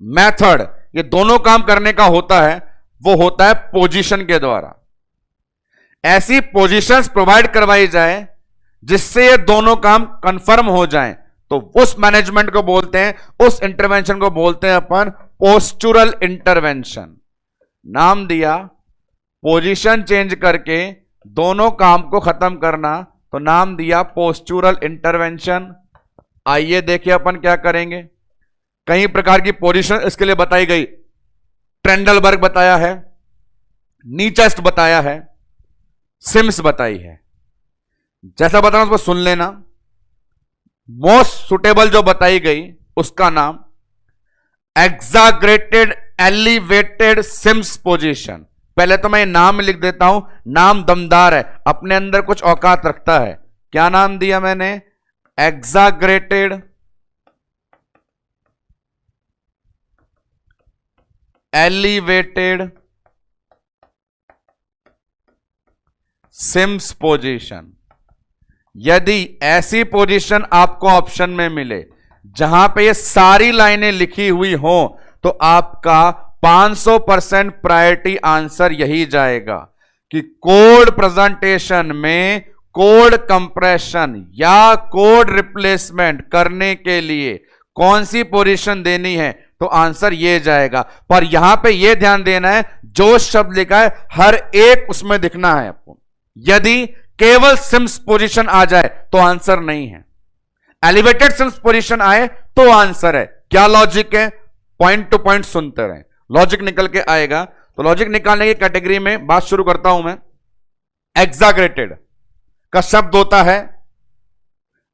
Speaker 1: मेथड ये दोनों काम करने का होता है वो होता है पोजीशन के द्वारा। ऐसी पोजीशंस प्रोवाइड करवाई जाए जिससे ये दोनों काम कंफर्म हो जाएं, तो उस मैनेजमेंट को बोलते हैं, उस इंटरवेंशन को बोलते हैं अपन पोस्चुरल इंटरवेंशन। नाम दिया, पोजीशन चेंज करके दोनों काम को खत्म करना, तो नाम दिया पोस्चुरल इंटरवेंशन। आइए देखिए अपन क्या करेंगे। कई प्रकार की पोजीशन इसके लिए बताई गई। ट्रेंडलबर्ग बताया है, नीचेस्ट बताया है, सिम्स बताई है। जैसा बताना उसको सुन लेना। मोस्ट सुटेबल जो बताई गई उसका नाम एक्साग्रेटेड एलिवेटेड सिम्स पोजीशन। पहले तो मैं नाम लिख देता हूं, नाम दमदार है, अपने अंदर कुछ औकात रखता है। क्या नाम दिया मैंने? एक्साग्रेटेड एलिवेटेड सिम्स पोजीशन। यदि ऐसी पोजीशन आपको ऑप्शन में मिले जहां पे ये सारी लाइनें लिखी हुई हो, तो आपका 500% प्रायोरिटी आंसर यही जाएगा कि कोड प्रेजेंटेशन में कोड कंप्रेशन या कोड रिप्लेसमेंट करने के लिए कौन सी पोजीशन देनी है, तो आंसर ये जाएगा। पर यहां पे ये ध्यान देना है, जो शब्द लिखा है हर एक उसमें दिखना है आपको। यदि केवल सिम्स पोजीशन आ जाए तो आंसर नहीं है, एलिवेटेड सिम्स पोजीशन आए तो आंसर है। क्या लॉजिक है? पॉइंट टू पॉइंट सुनते रहें, लॉजिक निकल के आएगा। तो लॉजिक निकालने की कैटेगरी में बात शुरू करता हूं मैं। एक्साग्रेटेड का शब्द होता है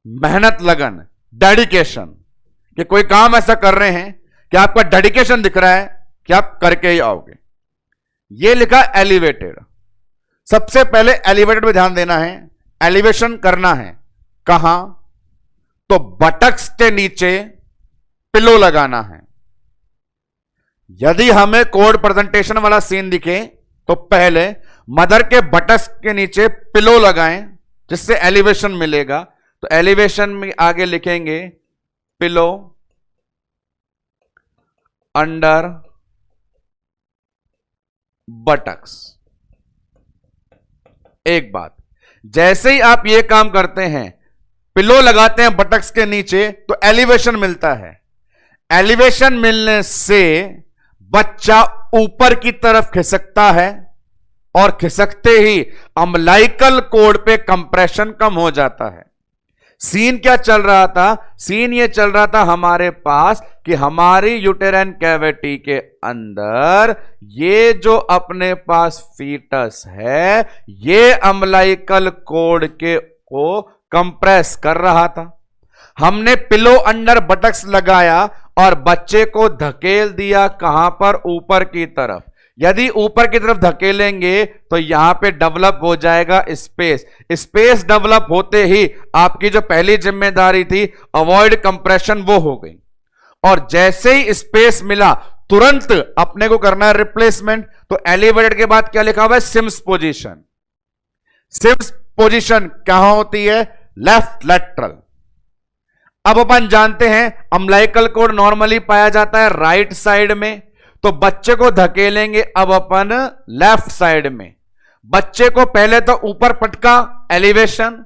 Speaker 1: मेहनत, लगन, डेडिकेशन, कि कोई काम ऐसा कर रहे हैं कि आपका डेडिकेशन दिख रहा है कि आप करके ही आओगे। ये लिखा एलिवेटेड। सबसे पहले एलिवेटेड में ध्यान देना है, एलिवेशन करना है कहां? तो बटक्स के नीचे पिलो लगाना है। यदि हमें कोड प्रेजेंटेशन वाला सीन दिखे तो पहले मदर के बटक्स के नीचे पिलो लगाएं, जिससे एलिवेशन मिलेगा। तो एलिवेशन में आगे लिखेंगे पिलो अंडर बटक्स। एक बात, जैसे ही आप यह काम करते हैं, पिलो लगाते हैं बटक्स के नीचे, तो एलिवेशन मिलता है। एलिवेशन मिलने से बच्चा ऊपर की तरफ खिसकता है और खिसकते ही अम्बिलिकल कोड पे कंप्रेशन कम हो जाता है। सीन क्या चल रहा था? सीन ये चल रहा था हमारे पास कि हमारी यूटेराइन कैविटी के अंदर ये जो अपने पास फीटस है, ये अम्बिलिकल कोड के को कंप्रेस कर रहा था। हमने पिलो अंडर बटक्स लगाया और बच्चे को धकेल दिया कहां पर? ऊपर की तरफ। यदि ऊपर की तरफ धकेलेंगे तो यहां पे डेवलप हो जाएगा स्पेस। स्पेस डेवलप होते ही आपकी जो पहली जिम्मेदारी थी अवॉइड कंप्रेशन, वो हो गई। और जैसे ही स्पेस मिला तुरंत अपने को करना है रिप्लेसमेंट। तो एलिवेटेड के बाद क्या लिखा हुआ है? CIMS position. सिम्स पोजीशन कहां होती है? Left lateral. अब अपन जानते हैं अम्बिलिकल कोड नॉर्मली पाया जाता है राइट साइड में, तो बच्चे को धकेलेंगे अब अपन लेफ्ट साइड में। बच्चे को पहले तो ऊपर पटका एलिवेशन,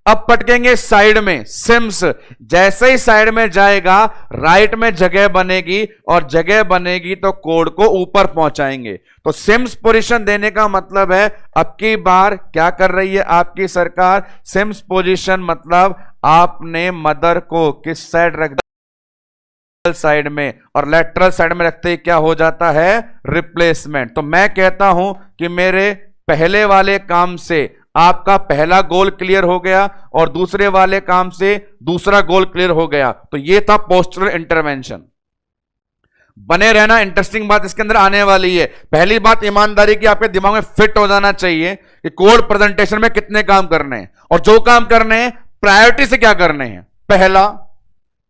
Speaker 1: अब पटकेंगे साइड में सिम्स। जैसे ही साइड में जाएगा राइट में जगह बनेगी, और जगह बनेगी तो कोड को ऊपर पहुंचाएंगे। तो सिम्स पोजीशन देने का मतलब है अब की बार क्या कर रही है आपकी सरकार? सिम्स पोजीशन मतलब आपने मदर को किस साइड रख दिया? साइड में, और लेटरल साइड में रखते ही क्या हो जाता है? रिप्लेसमेंट। तो मैं कहता हूं कि मेरे पहले वाले काम से आपका पहला गोल क्लियर हो गया और दूसरे वाले काम से दूसरा गोल क्लियर हो गया। तो ये था पोस्चरल इंटरवेंशन। बने रहना, इंटरेस्टिंग बात इसके अंदर आने वाली है। पहली बात ईमानदारी की आपके दिमाग में फिट हो जाना चाहिए कि कोड प्रेजेंटेशन में कितने काम करने हैं, और जो काम करने हैं प्रायोरिटी से क्या करने हैं। पहला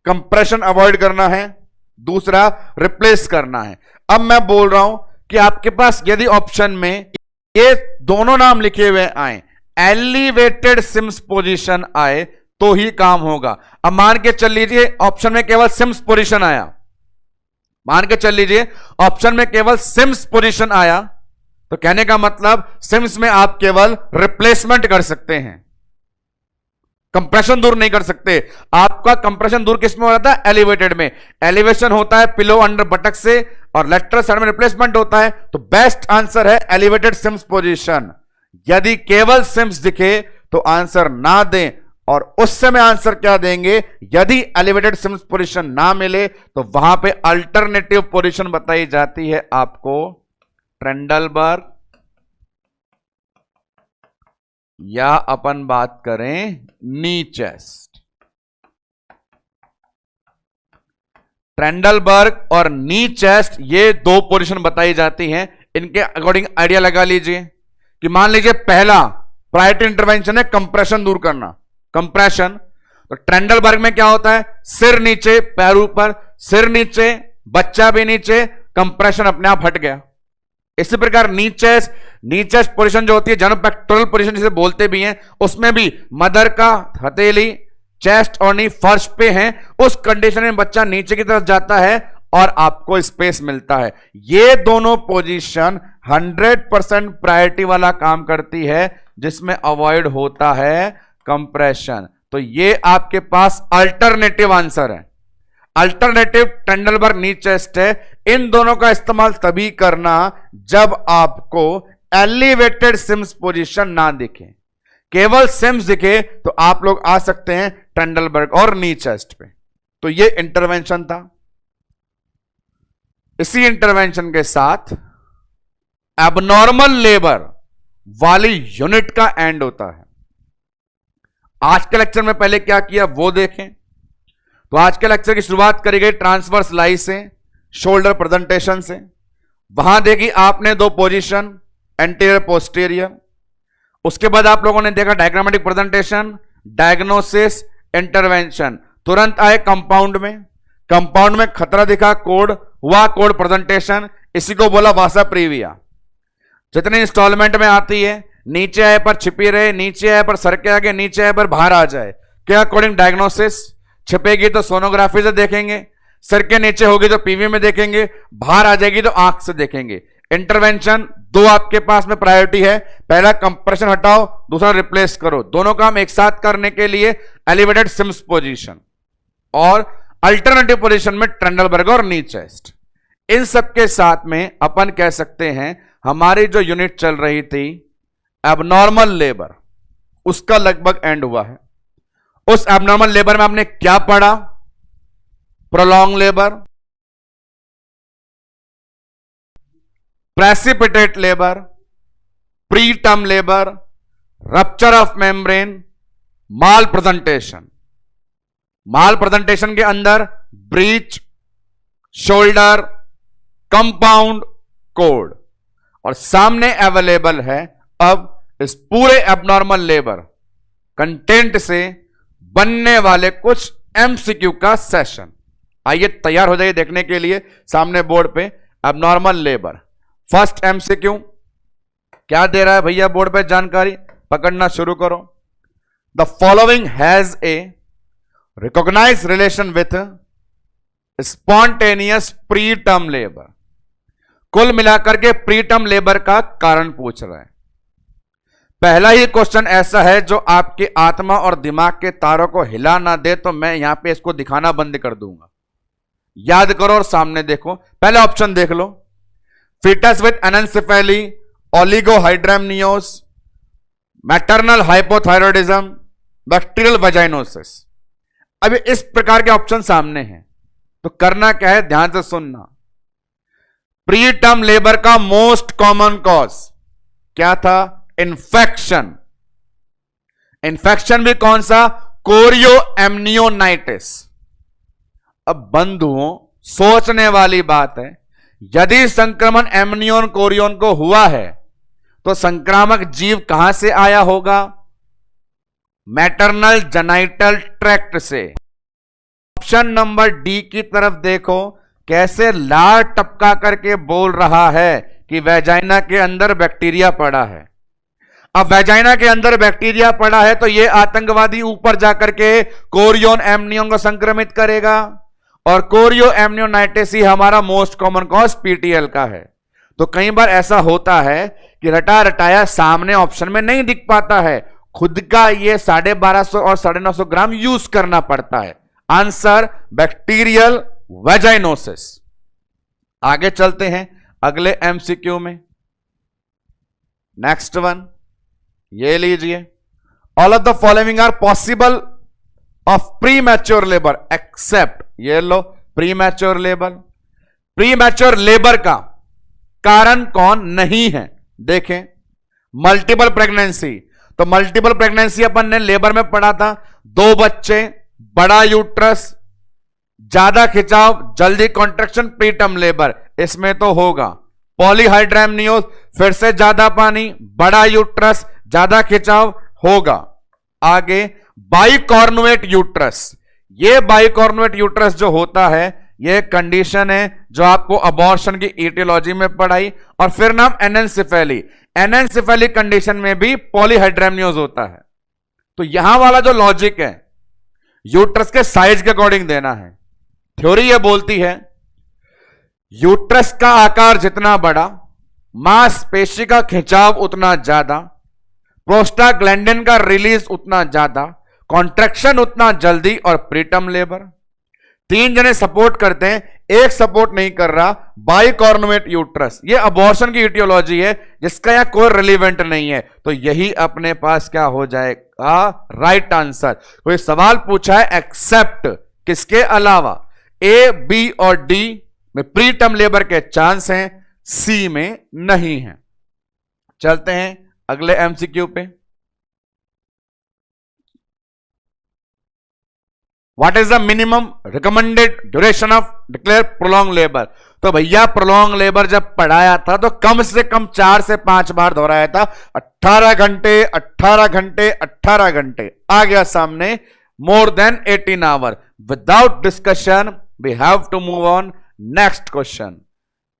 Speaker 1: कंप्रेशन अवॉइड करना है, दूसरा रिप्लेस करना है। अब मैं बोल रहा हूं कि आपके पास यदि ऑप्शन में ये दोनों नाम लिखे हुए आए, एलिवेटेड सिम्स पोजीशन आए, तो ही काम होगा। अब मान के चल लीजिए ऑप्शन में केवल सिम्स पोजीशन आया, मान के चल लीजिए ऑप्शन में केवल सिम्स पोजीशन आया, तो कहने का मतलब सिम्स में आप केवल रिप्लेसमेंट कर सकते हैं, कंप्रेशन दूर नहीं कर सकते। आपका कंप्रेशन दूर किस में हो जाता है? एलिवेटेड में। एलिवेशन होता है पिलो अंडर बटक से, और लेटरल साइड में रिप्लेसमेंट होता है। तो बेस्ट आंसर है एलिवेटेड सिम्स पोजीशन। यदि केवल सिम्स दिखे तो आंसर ना दें, और उस समय आंसर क्या देंगे? यदि एलिवेटेड सिम्स पोजीशन ना मिले तो वहां पे अल्टरनेटिव पोजीशन बताई जाती है आपको ट्रेंडलबर्ग, या अपन बात करें नी चेस्ट। ट्रेंडलबर्ग और नी चेस्ट, ये दो पोजीशन बताई जाती हैं। इनके अकॉर्डिंग आइडिया लगा लीजिए कि मान लीजिए पहला प्रायोरिटी इंटरवेंशन है कंप्रेशन दूर करना, कंप्रेशन। तो ट्रेंडलबर्ग में क्या होता है? सिर नीचे पैर ऊपर, सिर नीचे बच्चा भी नीचे, कंप्रेशन अपने आप हट गया। इसी प्रकार नीचे पोजीशन जो होती है जनरल पेक्टोरल पोजीशन जिसे बोलते भी हैं, उसमें भी मदर का हथेली चेस्ट और नी फर्श पे हैं, उस कंडीशन में बच्चा नीचे की तरफ जाता है और आपको स्पेस मिलता है। ये दोनों पोजीशन 100% प्रायोरिटी वाला काम करती है, जिसमें अवॉइड होता है कंप्रेशन। तो ये आपके पास अल्टरनेटिव आंसर है। अल्टरनेटिव ट्रेंडलबर्ग नी चेस्ट है। इन दोनों का इस्तेमाल तभी करना जब आपको एलिवेटेड सिम्स पोजीशन ना दिखे, केवल सिम्स दिखे तो आप लोग आ सकते हैं ट्रेंडलबर्ग और नी चेस्ट पे। तो ये इंटरवेंशन था। इसी इंटरवेंशन के साथ एबनॉर्मल लेबर वाली यूनिट का एंड होता है। आज के लेक्चर में पहले क्या किया वो देखें। तो आज के लेक्चर की शुरुआत करी गई ट्रांसवर्स लाई से, शोल्डर प्रेजेंटेशन से। वहां देखी आपने दो पोजीशन, एंटीरियर पोस्टीरियर। उसके बाद आप लोगों ने देखा डायग्रामेटिक प्रेजेंटेशन, डायग्नोसिस, इंटरवेंशन। तुरंत आए कंपाउंड में। कंपाउंड में खतरा दिखा, कोड हुआ, कोड प्रेजेंटेशन। इसी को बोला वासा प्रीविया। जितने इंस्टॉलमेंट में आती है, नीचे आए पर छिपी रहे, नीचे आए पर सर के आगे, नीचे आए पर बाहर आ जाए। क्या अकॉर्डिंग डायग्नोसिस? छिपेगी तो सोनोग्राफी से देखेंगे, सर के नीचे होगी तो पीवी में देखेंगे, बाहर आ जाएगी तो आंख से देखेंगे। इंटरवेंशन दो आपके पास में प्रायोरिटी है, पहला कंप्रेशन हटाओ, दूसरा रिप्लेस करो। दोनों काम एक साथ करने के लिए एलिवेटेड सिम्स पोजीशन और अल्टरनेटिव पोजीशन में ट्रेंडलबर्ग और नी चेस्ट। इन सब के साथ में अपन कह सकते हैं हमारी जो यूनिट चल रही थी एबनॉर्मल लेबर, उसका लगभग एंड हुआ है। उस एबनॉर्मल लेबर में आपने क्या पढ़ा? Prolong labour, precipitate labour, pre term labour, rupture of membrane, mall presentation. Mall presentation के अंदर ब्रीच, शोल्डर, कंपाउंड, कोड, और सामने अवेलेबल है अब इस पूरे एबनॉर्मल लेबर कंटेंट से बनने वाले कुछ एमसीक्यू का सेशन। आइए तैयार हो जाइए देखने के लिए सामने बोर्ड पे एबनॉर्मल लेबर। फर्स्ट एमसीक्यू क्या दे रहा है भैया बोर्ड पे जानकारी? पकड़ना शुरू करो। The following has a recognise relation with spontaneous preterm labour. कुल मिलाकर के प्री टर्म लेबर का कारण पूछ रहा है। पहला ही क्वेश्चन ऐसा है जो आपकी आत्मा और दिमाग के तारों को हिला ना दे, तो मैं यहां पे इसको दिखाना बंद कर दूंगा। याद करो और सामने देखो। पहला ऑप्शन देख लो, fetus with anencephaly, oligohydramnios, maternal hypothyroidism, bacterial vaginosis. अभी इस प्रकार के ऑप्शन सामने हैं, तो करना क्या है ध्यान से सुनना। प्री टर्म लेबर का मोस्ट कॉमन कॉज क्या था? इन्फेक्शन। इन्फेक्शन भी कौन सा? कोरियो एमनियोनाइटिस। अब बंधुओं सोचने वाली बात है, यदि संक्रमण एमनियोन कोरियोन को हुआ है तो संक्रामक जीव कहां से आया होगा? मैटरनल जेनाइटल ट्रैक्ट से। ऑप्शन नंबर डी की तरफ देखो, कैसे लार टपका करके बोल रहा है कि वेजाइना के अंदर बैक्टीरिया पड़ा है। अब वेजाइना के अंदर बैक्टीरिया पड़ा है तो यह आतंकवादी ऊपर जाकर के कोरियोन एमनियोन को संक्रमित करेगा, और कोरियो एमनियोनाइटिस ही हमारा मोस्ट कॉमन कॉज पीटीएल का है। तो कई बार ऐसा होता है कि रटा रटाया सामने ऑप्शन में नहीं दिख पाता है, खुद का ये 1250 और 950 ग्राम यूज करना पड़ता है। Answer bacterial vaginosis. आगे चलते हैं अगले एमसीक्यू में। नेक्स्ट वन, ये लीजिए, all of the following are possible of premature labour except, ये लो premature labour. Premature labour का कारण कौन नहीं है? देखें, मल्टीपल प्रेगनेंसी, तो मल्टीपल प्रेगनेंसी अपन ने लेबर में पढ़ा था, 2 बच्चे, बड़ा यूट्रस, ज्यादा खिंचाव, जल्दी कॉन्ट्रैक्शन, प्रीटर्म लेबर, इसमें तो होगा। पॉलीहाइड्रेमनियोज, फिर से ज्यादा पानी, बड़ा यूट्रस, ज्यादा खिंचाव, होगा। आगे बाइकॉर्नुएट यूट्रस, ये बाइकॉर्नुएट यूट्रस जो होता है, ये कंडीशन है जो आपको अबॉर्शन की एटियोलॉजी में पढ़ाई। और फिर नाम एनेंसेफेली, एनेंसेफेली कंडीशन में भी पॉलीहाइड्रेमनियोज होता है। तो यहां वाला जो लॉजिक है, यूट्रस के साइज के अकॉर्डिंग देना है। थ्योरी ये बोलती है यूट्रस का आकार जितना बड़ा, मांसपेशी का खिंचाव उतना ज्यादा, प्रोस्टाग्लैंडिन का रिलीज उतना ज्यादा, कॉन्ट्रैक्शन उतना जल्दी, और प्रीटर्म लेबर। 3 जने सपोर्ट करते हैं, एक सपोर्ट नहीं कर रहा, बाइकॉर्नुएट यूट्रस। ये अबॉर्शन की इटियोलॉजी है जिसका यहां कोई रिलेवेंट नहीं है, तो यही अपने पास क्या हो जाएगा? Right answer. कोई सवाल पूछा है एक्सेप्ट, किसके अलावा? ए, बी और डी में प्रीटर्म लेबर के चांस हैं, सी में नहीं है। चलते हैं अगले एमसीक्यू पे। What is the minimum recommended duration of declare prolong labour? तो भैया प्रोलॉन्ग लेबर जब पढ़ाया था तो कम से कम 4 से 5 बार दोहराया था, 18 घंटे 18 घंटे 18 घंटे। आ गया सामने more than 18 hour. Without discussion we have to move on next question.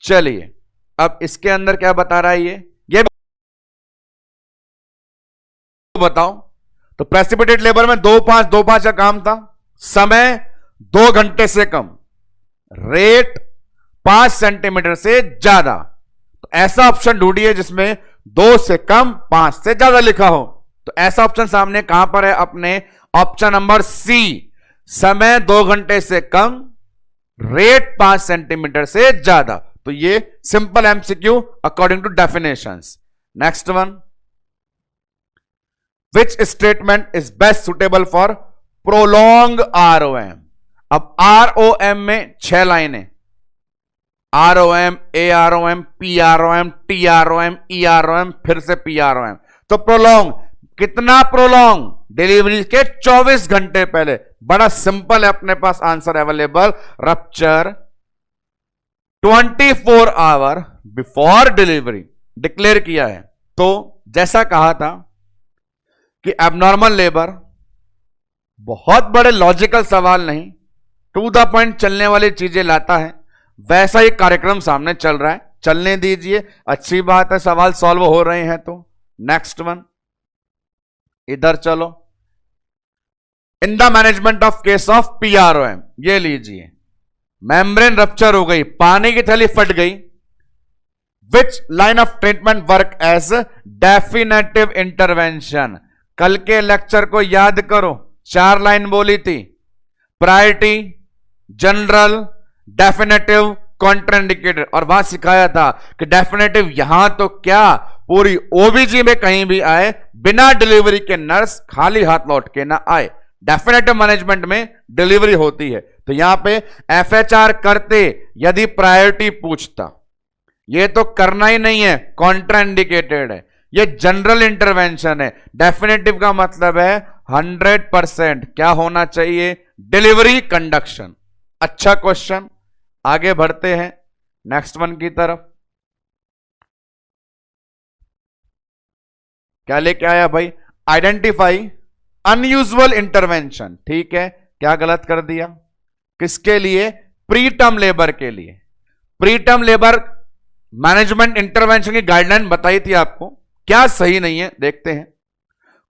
Speaker 1: चलिए अब इसके अंदर क्या बता रहा है ये बताओ। तो प्रेसिपिटेट लेबर में 2-5 का काम था, समय 2 घंटे से कम, रेट 5 सेंटीमीटर से ज्यादा। तो ऐसा ऑप्शन ढूंढिए जिसमें 2 से कम 5 से ज्यादा लिखा हो। तो ऐसा ऑप्शन सामने कहां पर है? अपने ऑप्शन नंबर सी, समय 2 घंटे से कम, रेट 5 सेंटीमीटर से ज्यादा। तो ये simple MCQ according to definitions. Next one, Which statement is best suitable for prolonged ROM? अब ROM में 6 लाइनें, ROM, AROM, PROM, TROM, EROM, फिर से PROM। तो प्रोलॉन्ग, कितना प्रोलॉन्ग? डिलीवरी के 24 घंटे पहले। बड़ा सिंपल है, अपने पास answer available. Rupture 24 hour before delivery declare किया है। तो जैसा कहा था कि एबनॉर्मल लेबर बहुत बड़े लॉजिकल सवाल नहीं, टू द पॉइंट चलने वाली चीजें लाता है, वैसा ही कार्यक्रम सामने चल रहा है, चलने दीजिए, अच्छी बात है, सवाल सॉल्व हो रहे हैं। तो नेक्स्ट वन, इधर चलो। In the management of case of PROM, ये लीजिए, मेम्ब्रेन रप्चर हो गई, पानी की थैली फट गई, which line of treatment work as definitive intervention? कल के लेक्चर को याद करो, 4 लाइन बोली थी, प्रायोरिटी, जनरल, डेफिनेटिव, कॉन्ट्राइंडिकेटेड। और वहां सिखाया था कि डेफिनेटिव यहां तो क्या पूरी OBG में कहीं भी आए, बिना डिलीवरी के नर्स खाली हाथ लौट के ना आए। डेफिनेटिव मैनेजमेंट में डिलीवरी होती है। तो यहां पे FHR करते यदि प्रायोरिटी पूछता, ये तो करना ही नहीं है, कॉन्ट्राइंडिकेटेड है, ये जनरल इंटरवेंशन है। डेफिनेटिव का मतलब है 100% क्या होना चाहिए? Delivery conduction. अच्छा क्वेश्चन, आगे बढ़ते हैं नेक्स्ट वन की तरफ। क्या लेके आया भाई? Identify unusual intervention. ठीक है, क्या गलत कर दिया? किसके लिए? प्रीटर्म लेबर के लिए। प्रीटर्म लेबर मैनेजमेंट इंटरवेंशन की गाइडलाइन बताई थी आपको, क्या सही नहीं है देखते हैं।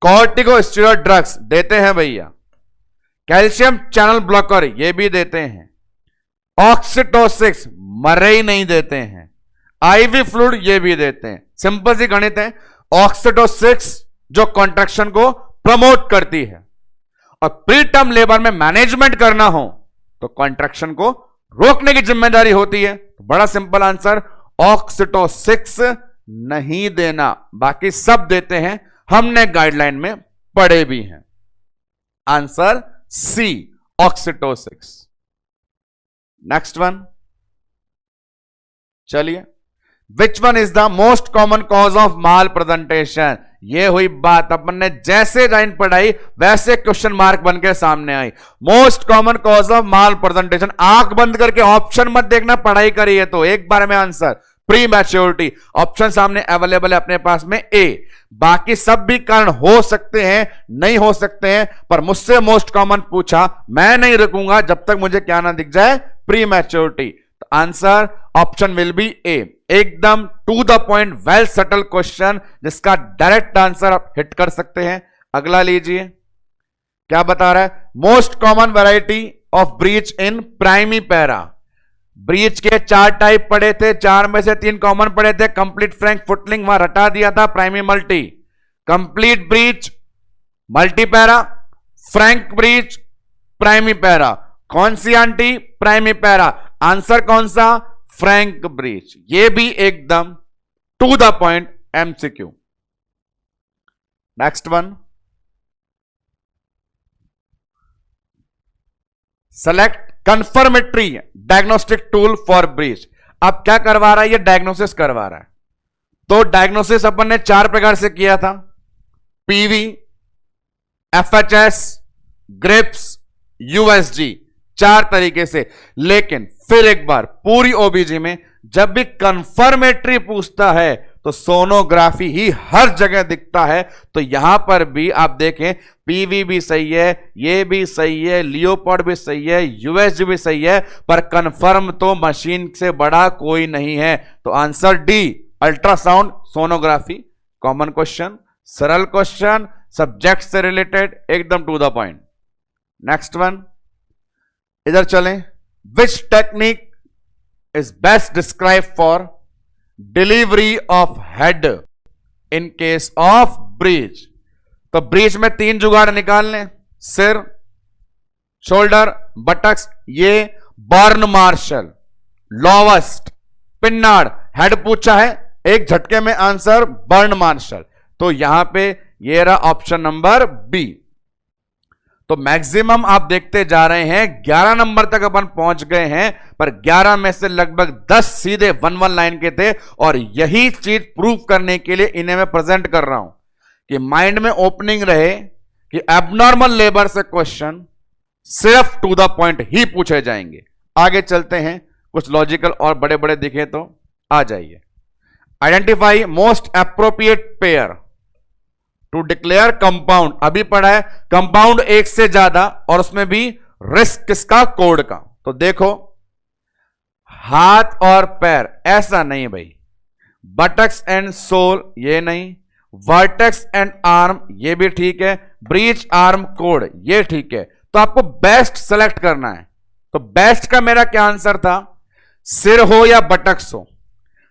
Speaker 1: कॉर्टिकोस्टेरॉइड ड्रग्स देते हैं भैया, कैल्शियम चैनल ब्लॉकर ये भी देते हैं, ऑक्सीटोसिस मरे ही नहीं देते हैं, आईवी फ्लूइड ये भी देते हैं। सिंपल सी गणित है, ऑक्सीटोसिस जो कॉन्ट्रैक्शन को प्रमोट करती है, और प्रीटर्म लेबर में मैनेजमेंट करना हो तो कॉन्ट्रैक्शन को रोकने की जिम्मेदारी होती है। तो बड़ा सिंपल आंसर, ऑक्सीटोसिस नहीं देना, बाकी सब देते हैं। हमने गाइडलाइन में पढ़े भी हैं। Answer C, oxytocics. Next one, चलिए, which one is the most common cause of malpresentation. ये हुई बात, अपन ने जैसे लाइन पढ़ाई वैसे क्वेश्चन मार्क बन के सामने आई। Most common cause of malpresentation, आंख बंद करके ऑप्शन मत देखना, पढ़ाई करिए तो एक बार में आंसर प्री मैच्योरिटी। ऑप्शन सामने अवेलेबल है अपने पास में ए। बाकी सब भी कारण हो सकते हैं, नहीं हो सकते हैं, पर मुझसे मोस्ट कॉमन पूछा, मैं नहीं रुकूंगा जब तक मुझे क्या ना दिख जाए, प्री मैच्योरिटी। तो answer option will be A. एकदम to the point, well settle question, जिसका डायरेक्ट आंसर आप हिट कर सकते हैं। अगला लीजिए, क्या बता रहा है, most common variety of breech in primipara. Breech के 4 टाइप पढ़े थे, 4 में से 3 कॉमन पढ़े थे। कंप्लीट फ्रैंक फुटलिंग वहां रटा दिया था, primi multi. Complete breech multi para, frank breech primi para. कौन सी आंटी? Primi para. आंसर कौन सा? Frank breech. ये भी एकदम to the point MCQ. Next one, select confirmatory diagnostic tool for breech. अब क्या करवा रहा है? ये डायग्नोसिस करवा रहा है। तो डायग्नोसिस अपन ने 4 प्रकार से किया था, पीवी, एफएचएस, ग्रिप्स, यूएसजी, 4 तरीके से। लेकिन फिर एक बार पूरी ओबीजी में जब भी कंफर्मेटरी पूछता है तो सोनोग्राफी ही हर जगह दिखता है। तो यहां पर भी आप देखें, पीवी भी सही है, ये भी सही है, लियोपोल्ड भी सही है, यूएसजी भी सही है, पर कंफर्म तो मशीन से बड़ा कोई नहीं है। तो answer D, ultrasound sonography. Common question, सरल क्वेश्चन, सब्जेक्ट से रिलेटेड, एकदम to the point. Next one, इधर चलें, which technique is best describe for delivery of head in case of breech. तो ब्रीच में 3 जुगाड़ निकाल लें, सिर, शोल्डर, बटक्स। ये Burns Marshall, Lovset, Pinard, head पूछा है, एक झटके में आंसर बर्न मार्शल। तो यहां पे ये रहा ऑप्शन नंबर बी। तो मैक्सिमम आप देखते जा रहे हैं 11 नंबर तक अपन पहुंच गए हैं, पर 11 में से लगभग 10 सीधे 1-1 लाइन के थे। और यही चीज प्रूव करने के लिए इन्हें मैं प्रेजेंट कर रहा हूं कि माइंड में ओपनिंग रहे कि एबनॉर्मल लेबर से क्वेश्चन सिर्फ टू द पॉइंट ही पूछे जाएंगे। आगे चलते हैं, कुछ लॉजिकल और बड़े बड़े दिखे तो आ जाइए। Identify most appropriate pair to declare compound. अभी पढ़ा है कंपाउंड एक से ज्यादा, और उसमें भी रिस्क किसका? कोड का। तो देखो, हाथ और पैर ऐसा नहीं भाई, बटक्स एंड सोल ये नहीं, वर्टेक्स एंड आर्म ये भी ठीक है, ब्रीच आर्म कोड ये ठीक है। तो आपको बेस्ट सेलेक्ट करना है। तो बेस्ट का मेरा क्या आंसर था? सिर हो या बटक्स हो,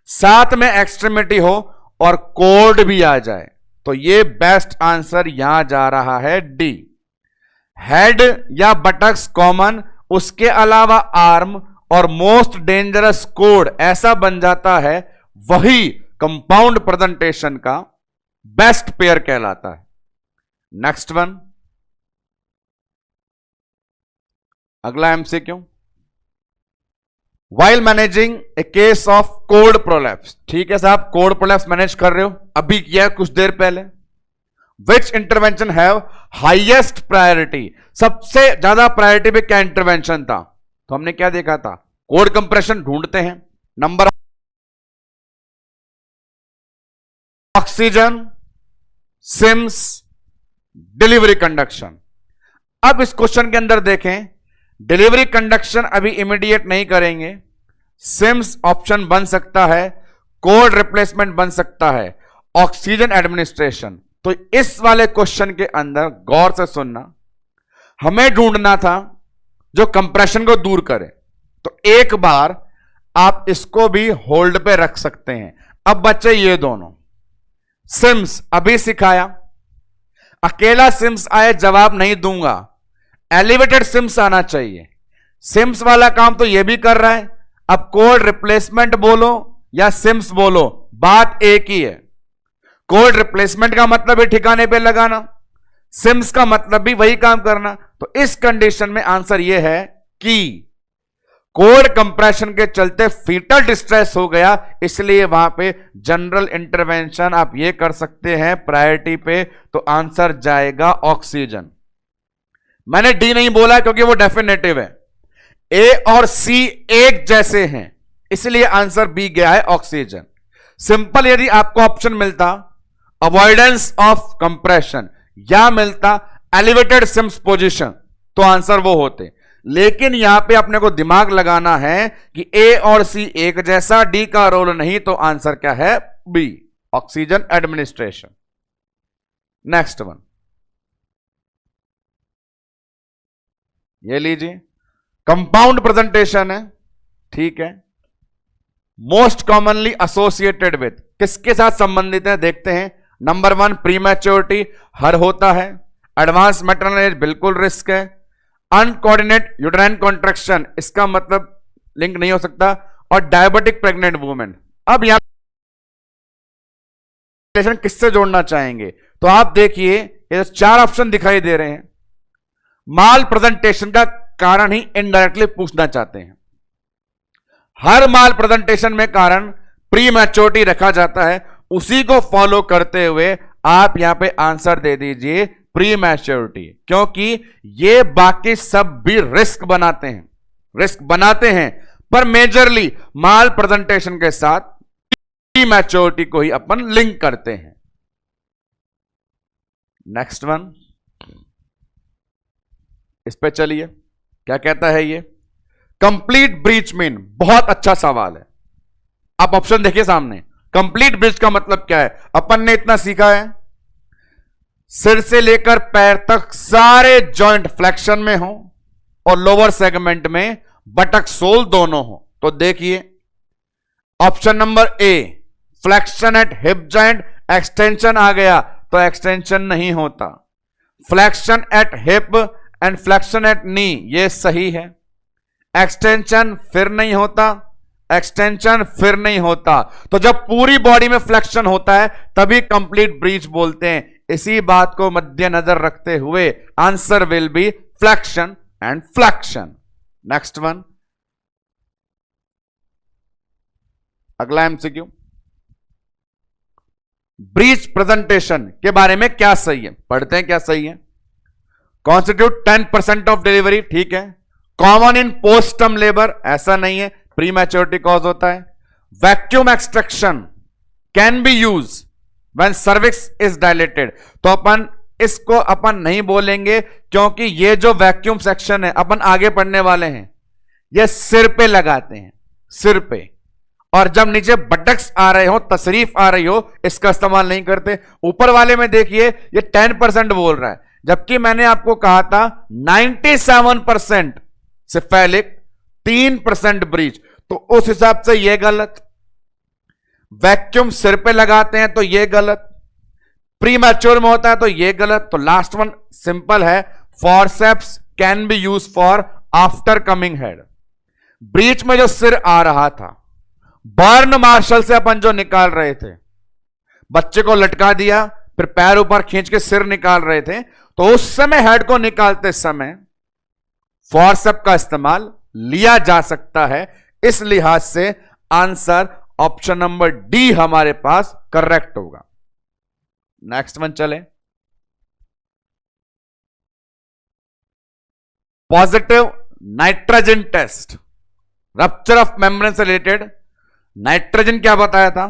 Speaker 1: साथ में एक्सट्रीमिटी हो और कोड भी आ जाए। तो ये बेस्ट आंसर यहां जा रहा है डी। हेड या बटक्स कॉमन, उसके अलावा आर्म और मोस्ट डेंजरस कोड ऐसा बन जाता है, वही कंपाउंड प्रेजेंटेशन का बेस्ट पेयर कहलाता है। नेक्स्ट वन, अगला MCQ, while managing A case of code prolapse. ठीक है साहब, कोड प्रोलैप्स मैनेज कर रहे हो, अभी किया कुछ देर पहले। विच इंटरवेंशन हैव हाईएस्ट प्रायोरिटी? सबसे ज्यादा प्रायोरिटी पे क्या इंटरवेंशन था? तो हमने क्या देखा था? कोड कंप्रेशन ढूंढते हैं, number oxygen, Sims, delivery conduction. अब इस क्वेश्चन के अंदर देखें, डिलीवरी कंडक्शन अभी इमीडिएट नहीं करेंगे, सिम्स ऑप्शन बन सकता है, कोड रिप्लेसमेंट बन सकता है, ऑक्सीजन एडमिनिस्ट्रेशन। तो इस वाले क्वेश्चन के अंदर गौर से सुनना, हमें ढूंढना था जो कंप्रेशन को दूर करे। तो एक बार आप इसको भी होल्ड पे रख सकते हैं। अब बच्चे ये दोनों सिम्स अभी सिखाया, अकेला सिम्स आए जवाब नहीं दूंगा, एलिवेटेड सिम्स आना चाहिए। सिम्स वाला काम तो ये भी कर रहा है। अब कोड रिप्लेसमेंट बोलो या सिम्स बोलो, बात एक ही है। कोड रिप्लेसमेंट का मतलब है ठिकाने पे लगाना, सिम्स का मतलब भी वही काम करना। तो इस कंडीशन में आंसर यह है कि कोड कंप्रेशन के चलते फीटल डिस्ट्रेस हो गया, इसलिए वहां पे जनरल इंटरवेंशन आप ये कर सकते हैं प्रायोरिटी पे, तो आंसर जाएगा ऑक्सीजन। मैंने डी नहीं बोला क्योंकि वो डेफिनेटिव है, ए और सी एक जैसे हैं, इसलिए आंसर बी गया है ऑक्सीजन। सिंपल, यदि आपको ऑप्शन मिलता अवॉइडेंस ऑफ कंप्रेशन या मिलता एलिवेटेड सिम्स पोजीशन तो आंसर वो होते, लेकिन यहां पे अपने को दिमाग लगाना है कि ए और सी एक जैसा, डी का रोल नहीं, तो आंसर क्या है? B, oxygen administration. Next one, ये लीजिए, कंपाउंड प्रेजेंटेशन है, ठीक है। मोस्ट कॉमनली एसोसिएटेड विथ, किसके साथ संबंधित है देखते हैं। नंबर 1 प्रीमैच्योरिटी, हर होता है। एडवांस मैटरनल एज, बिल्कुल रिस्क है। अनकोऑर्डिनेट यूट्राइन कॉन्ट्रैक्शन, इसका मतलब लिंक नहीं हो सकता। और डायबिटिक प्रेग्नेंट वुमेन। अब यहां किससे जोड़ना चाहेंगे, तो आप देखिए ये 4 ऑप्शन दिखाई दे रहे हैं, माल प्रेजेंटेशन का कारण ही इनडायरेक्टली पूछना चाहते हैं। हर माल प्रेजेंटेशन में कारण प्री मैच्योरिटी रखा जाता है, उसी को फॉलो करते हुए आप यहां पे आंसर दे दीजिए प्री मैच्योरिटी, क्योंकि ये बाकी सब भी रिस्क बनाते हैं, पर मेजरली माल प्रेजेंटेशन के साथ प्री मैच्योरिटी को ही अपन लिंक करते हैं। नेक्स्ट वन, इस पे चलिए, क्या कहता है ये। कंप्लीट ब्रीच मीन, बहुत अच्छा सवाल है। आप ऑप्शन देखिए सामने। कंप्लीट ब्रीच का मतलब क्या है, अपन ने इतना सीखा है, सिर से लेकर पैर तक सारे जॉइंट फ्लेक्शन में हो और लोअर सेगमेंट में बटक सोल दोनों हो। तो देखिए option number A, flexion at hip joint, extension आ गया तो एक्सटेंशन नहीं होता। Flexion at hip and flexion at knee, ये सही है। एक्सटेंशन फिर नहीं होता, एक्सटेंशन फिर नहीं होता। तो जब पूरी बॉडी में फ्लेक्शन होता है तभी कंप्लीट ब्रीच बोलते हैं। इसी बात को मद्देनजर रखते हुए answer will be flexion and flexion. Next one, अगला एमसीक्यू, ब्रीच प्रेजेंटेशन के बारे में क्या सही है, पढ़ते हैं क्या सही है। कॉन्स्टिट्यूट 10% ऑफ डिलीवरी, ठीक है। कॉमन इन पोस्टम लेबर, ऐसा नहीं है, प्री मैच्योरिटी कॉज होता है। Vacuum extraction can be use when cervix is dilated, तो अपन इसको अपन नहीं बोलेंगे क्योंकि ये जो वैक्यूम सेक्शन है अपन आगे पढ़ने वाले हैं, ये सिर पे लगाते हैं, सिर पे, और जब नीचे बटक्स आ रहे हो, तशरीफ आ रही हो, इसका इस्तेमाल नहीं करते। ऊपर वाले में देखिए ये 10% बोल रहा है, जबकि मैंने आपको कहा था 97% सिफेलिक, 3% ब्रीच, तो उस हिसाब से यह गलत। वैक्यूम सिर पे लगाते हैं तो यह गलत, प्री मैच्योर में होता है तो यह गलत। तो लास्ट वन सिंपल है, forceps can be use for after coming head. Breach में जो सिर आ रहा था, बर्न मार्शल से अपन जो निकाल रहे थे, बच्चे को लटका दिया फिर पैर ऊपर खींच के सिर निकाल रहे थे, तो उस समय हेड को निकालते समय फॉरसेप का इस्तेमाल लिया जा सकता है। इस लिहाज से आंसर ऑप्शन नंबर डी हमारे पास करेक्ट होगा। नेक्स्ट वन चले, positive nitrogen test, rupture of membrane से रिलेटेड। नाइट्रोजन क्या बताया था,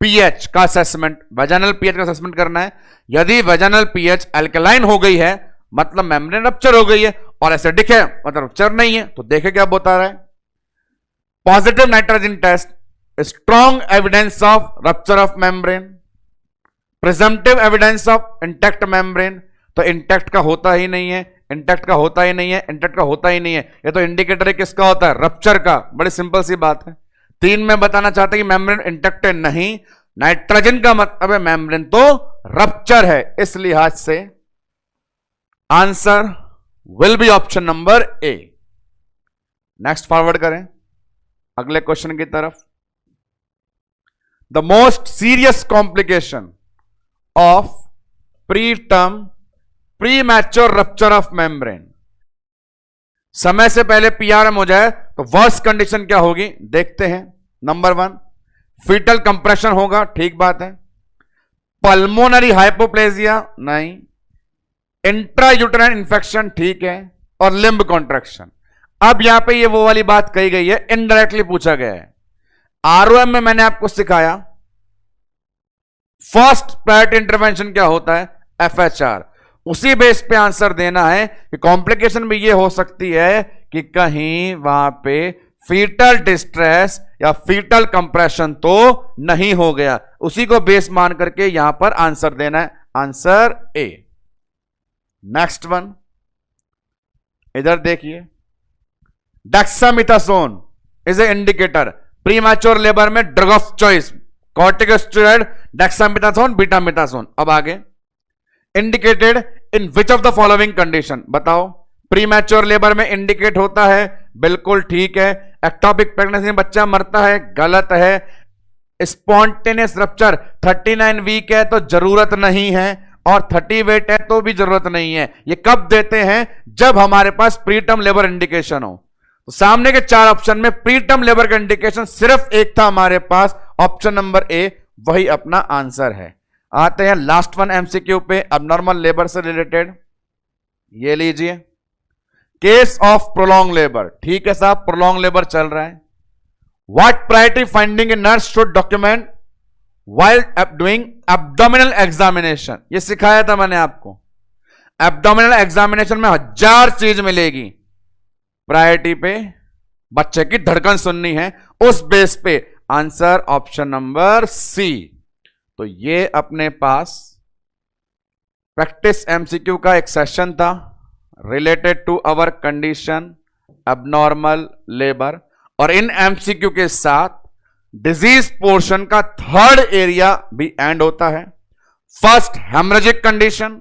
Speaker 1: पीएच का असेसमेंट, वेजाइनल पीएच का असेसमेंट करना है। यदि वेजाइनल पीएच अल्कलाइन हो गई है मतलब मेम्ब्रेन रप्चर हो गई है, और एसिडिक है मतलब रप्चर नहीं है। तो देखे क्या बता रहा है, positive nitrogen test, strong evidence of rupture of membrane, presumptive evidence of intact membrane. तो इंटैक्ट का होता ही नहीं है, इंटैक्ट का होता ही नहीं है, इंटैक्ट का होता ही नहीं है, ये तो इंडिकेटर किसका होता है, रप्चर का। बड़ी सिंपल सी बात है। 3 में बताना चाहते हैं कि मेम्ब्रेन इंटैक्ट है, नहीं, नाइट्रोजन का मतलब है मेम्ब्रेन तो रप्चर है। इस लिहाज से answer will be option number A. Next forward करें अगले क्वेश्चन की तरफ। The most serious complication of preterm premature rupture of membrane, समय से पहले पीआरएम हो जाए तो वर्स्ट कंडीशन क्या होगी देखते हैं। नंबर 1, फीटल कंप्रेशन होगा, ठीक बात है। पल्मोनरी हाइपोप्लेजिया नहीं, इंट्रायूटेराइन इंफेक्शन ठीक है, और लिम्ब कॉन्ट्रैक्शन। अब यहां पे ये वो वाली बात कही गई है, इनडायरेक्टली पूछा गया है। आरओएम में मैंने आपको सिखाया फर्स्ट प्रायोरिटी इंटरवेंशन क्या होता है, एफएचआर। उसी बेस पे आंसर देना है कि कॉम्प्लिकेशन भी ये हो सकती है कि कहीं वहां पे फीटल डिस्ट्रेस या फीटल कंप्रेशन तो नहीं हो गया, उसी को बेस मान करके यहां पर आंसर देना है, आंसर ए। नेक्स्ट वन, इधर देखिए, dexamethasone is a indicator premature labour में drug of choice, corticosteroid, dexamethasone, betamethasone. अब आगे, indicated in which of the following condition, बताओ। प्रीमैच्योर लेबर में इंडिकेट होता है, बिल्कुल ठीक है। एक्टोपिक प्रेगनेंसी में बच्चा मरता है, गलत है। स्पॉन्टेनियस रप्चर 39 वीक है तो जरूरत नहीं है, और 30 वेट है तो भी जरूरत नहीं है। ये कब देते हैं, जब हमारे पास प्रीटर्म लेबर इंडिकेशन हो। तो सामने के 4 ऑप्शन में प्रीटर्म लेबर का इंडिकेशन सिर्फ एक था हमारे पास, ऑप्शन नंबर ए, वही अपना आंसर है। आते हैं लास्ट वन एमसीक्यू पे, अबनॉर्मल लेबर से रिलेटेड। ये लीजिए, केस ऑफ प्रोलॉन्ग लेबर, ठीक है साहब, प्रोलॉन्ग लेबर चल रहा है। What priority finding a nurse should document while doing abdominal examination, ये सिखाया था मैंने आपको। एब्डोमिनल एग्जामिनेशन में 1000 चीज मिलेगी। प्रायोरिटी पे बच्चे की धड़कन सुननी है, उस बेस पे आंसर ऑप्शन नंबर सी। तो ये अपने पास प्रैक्टिस एमसीक्यू का एक सेशन था related to our condition abnormal labour, और इन एमसीक्यू के साथ डिजीज पोर्शन का थर्ड एरिया भी एंड होता है। First haemorrhagic condition,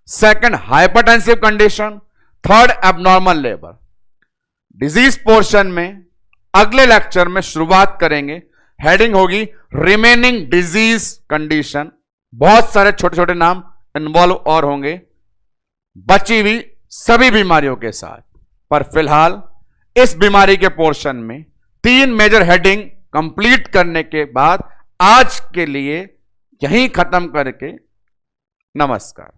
Speaker 1: second hypertensive condition, third abnormal labour. Disease portion में अगले लेक्चर में शुरुआत करेंगे, हेडिंग होगी रिमेनिंग डिजीज कंडीशन। बहुत सारे छोटे छोटे नाम इन्वॉल्व और होंगे बची हुई सभी बीमारियों के साथ, पर फिलहाल इस बीमारी के पोर्शन में 3 मेजर हेडिंग कंप्लीट करने के बाद आज के लिए यहीं खत्म करके नमस्कार।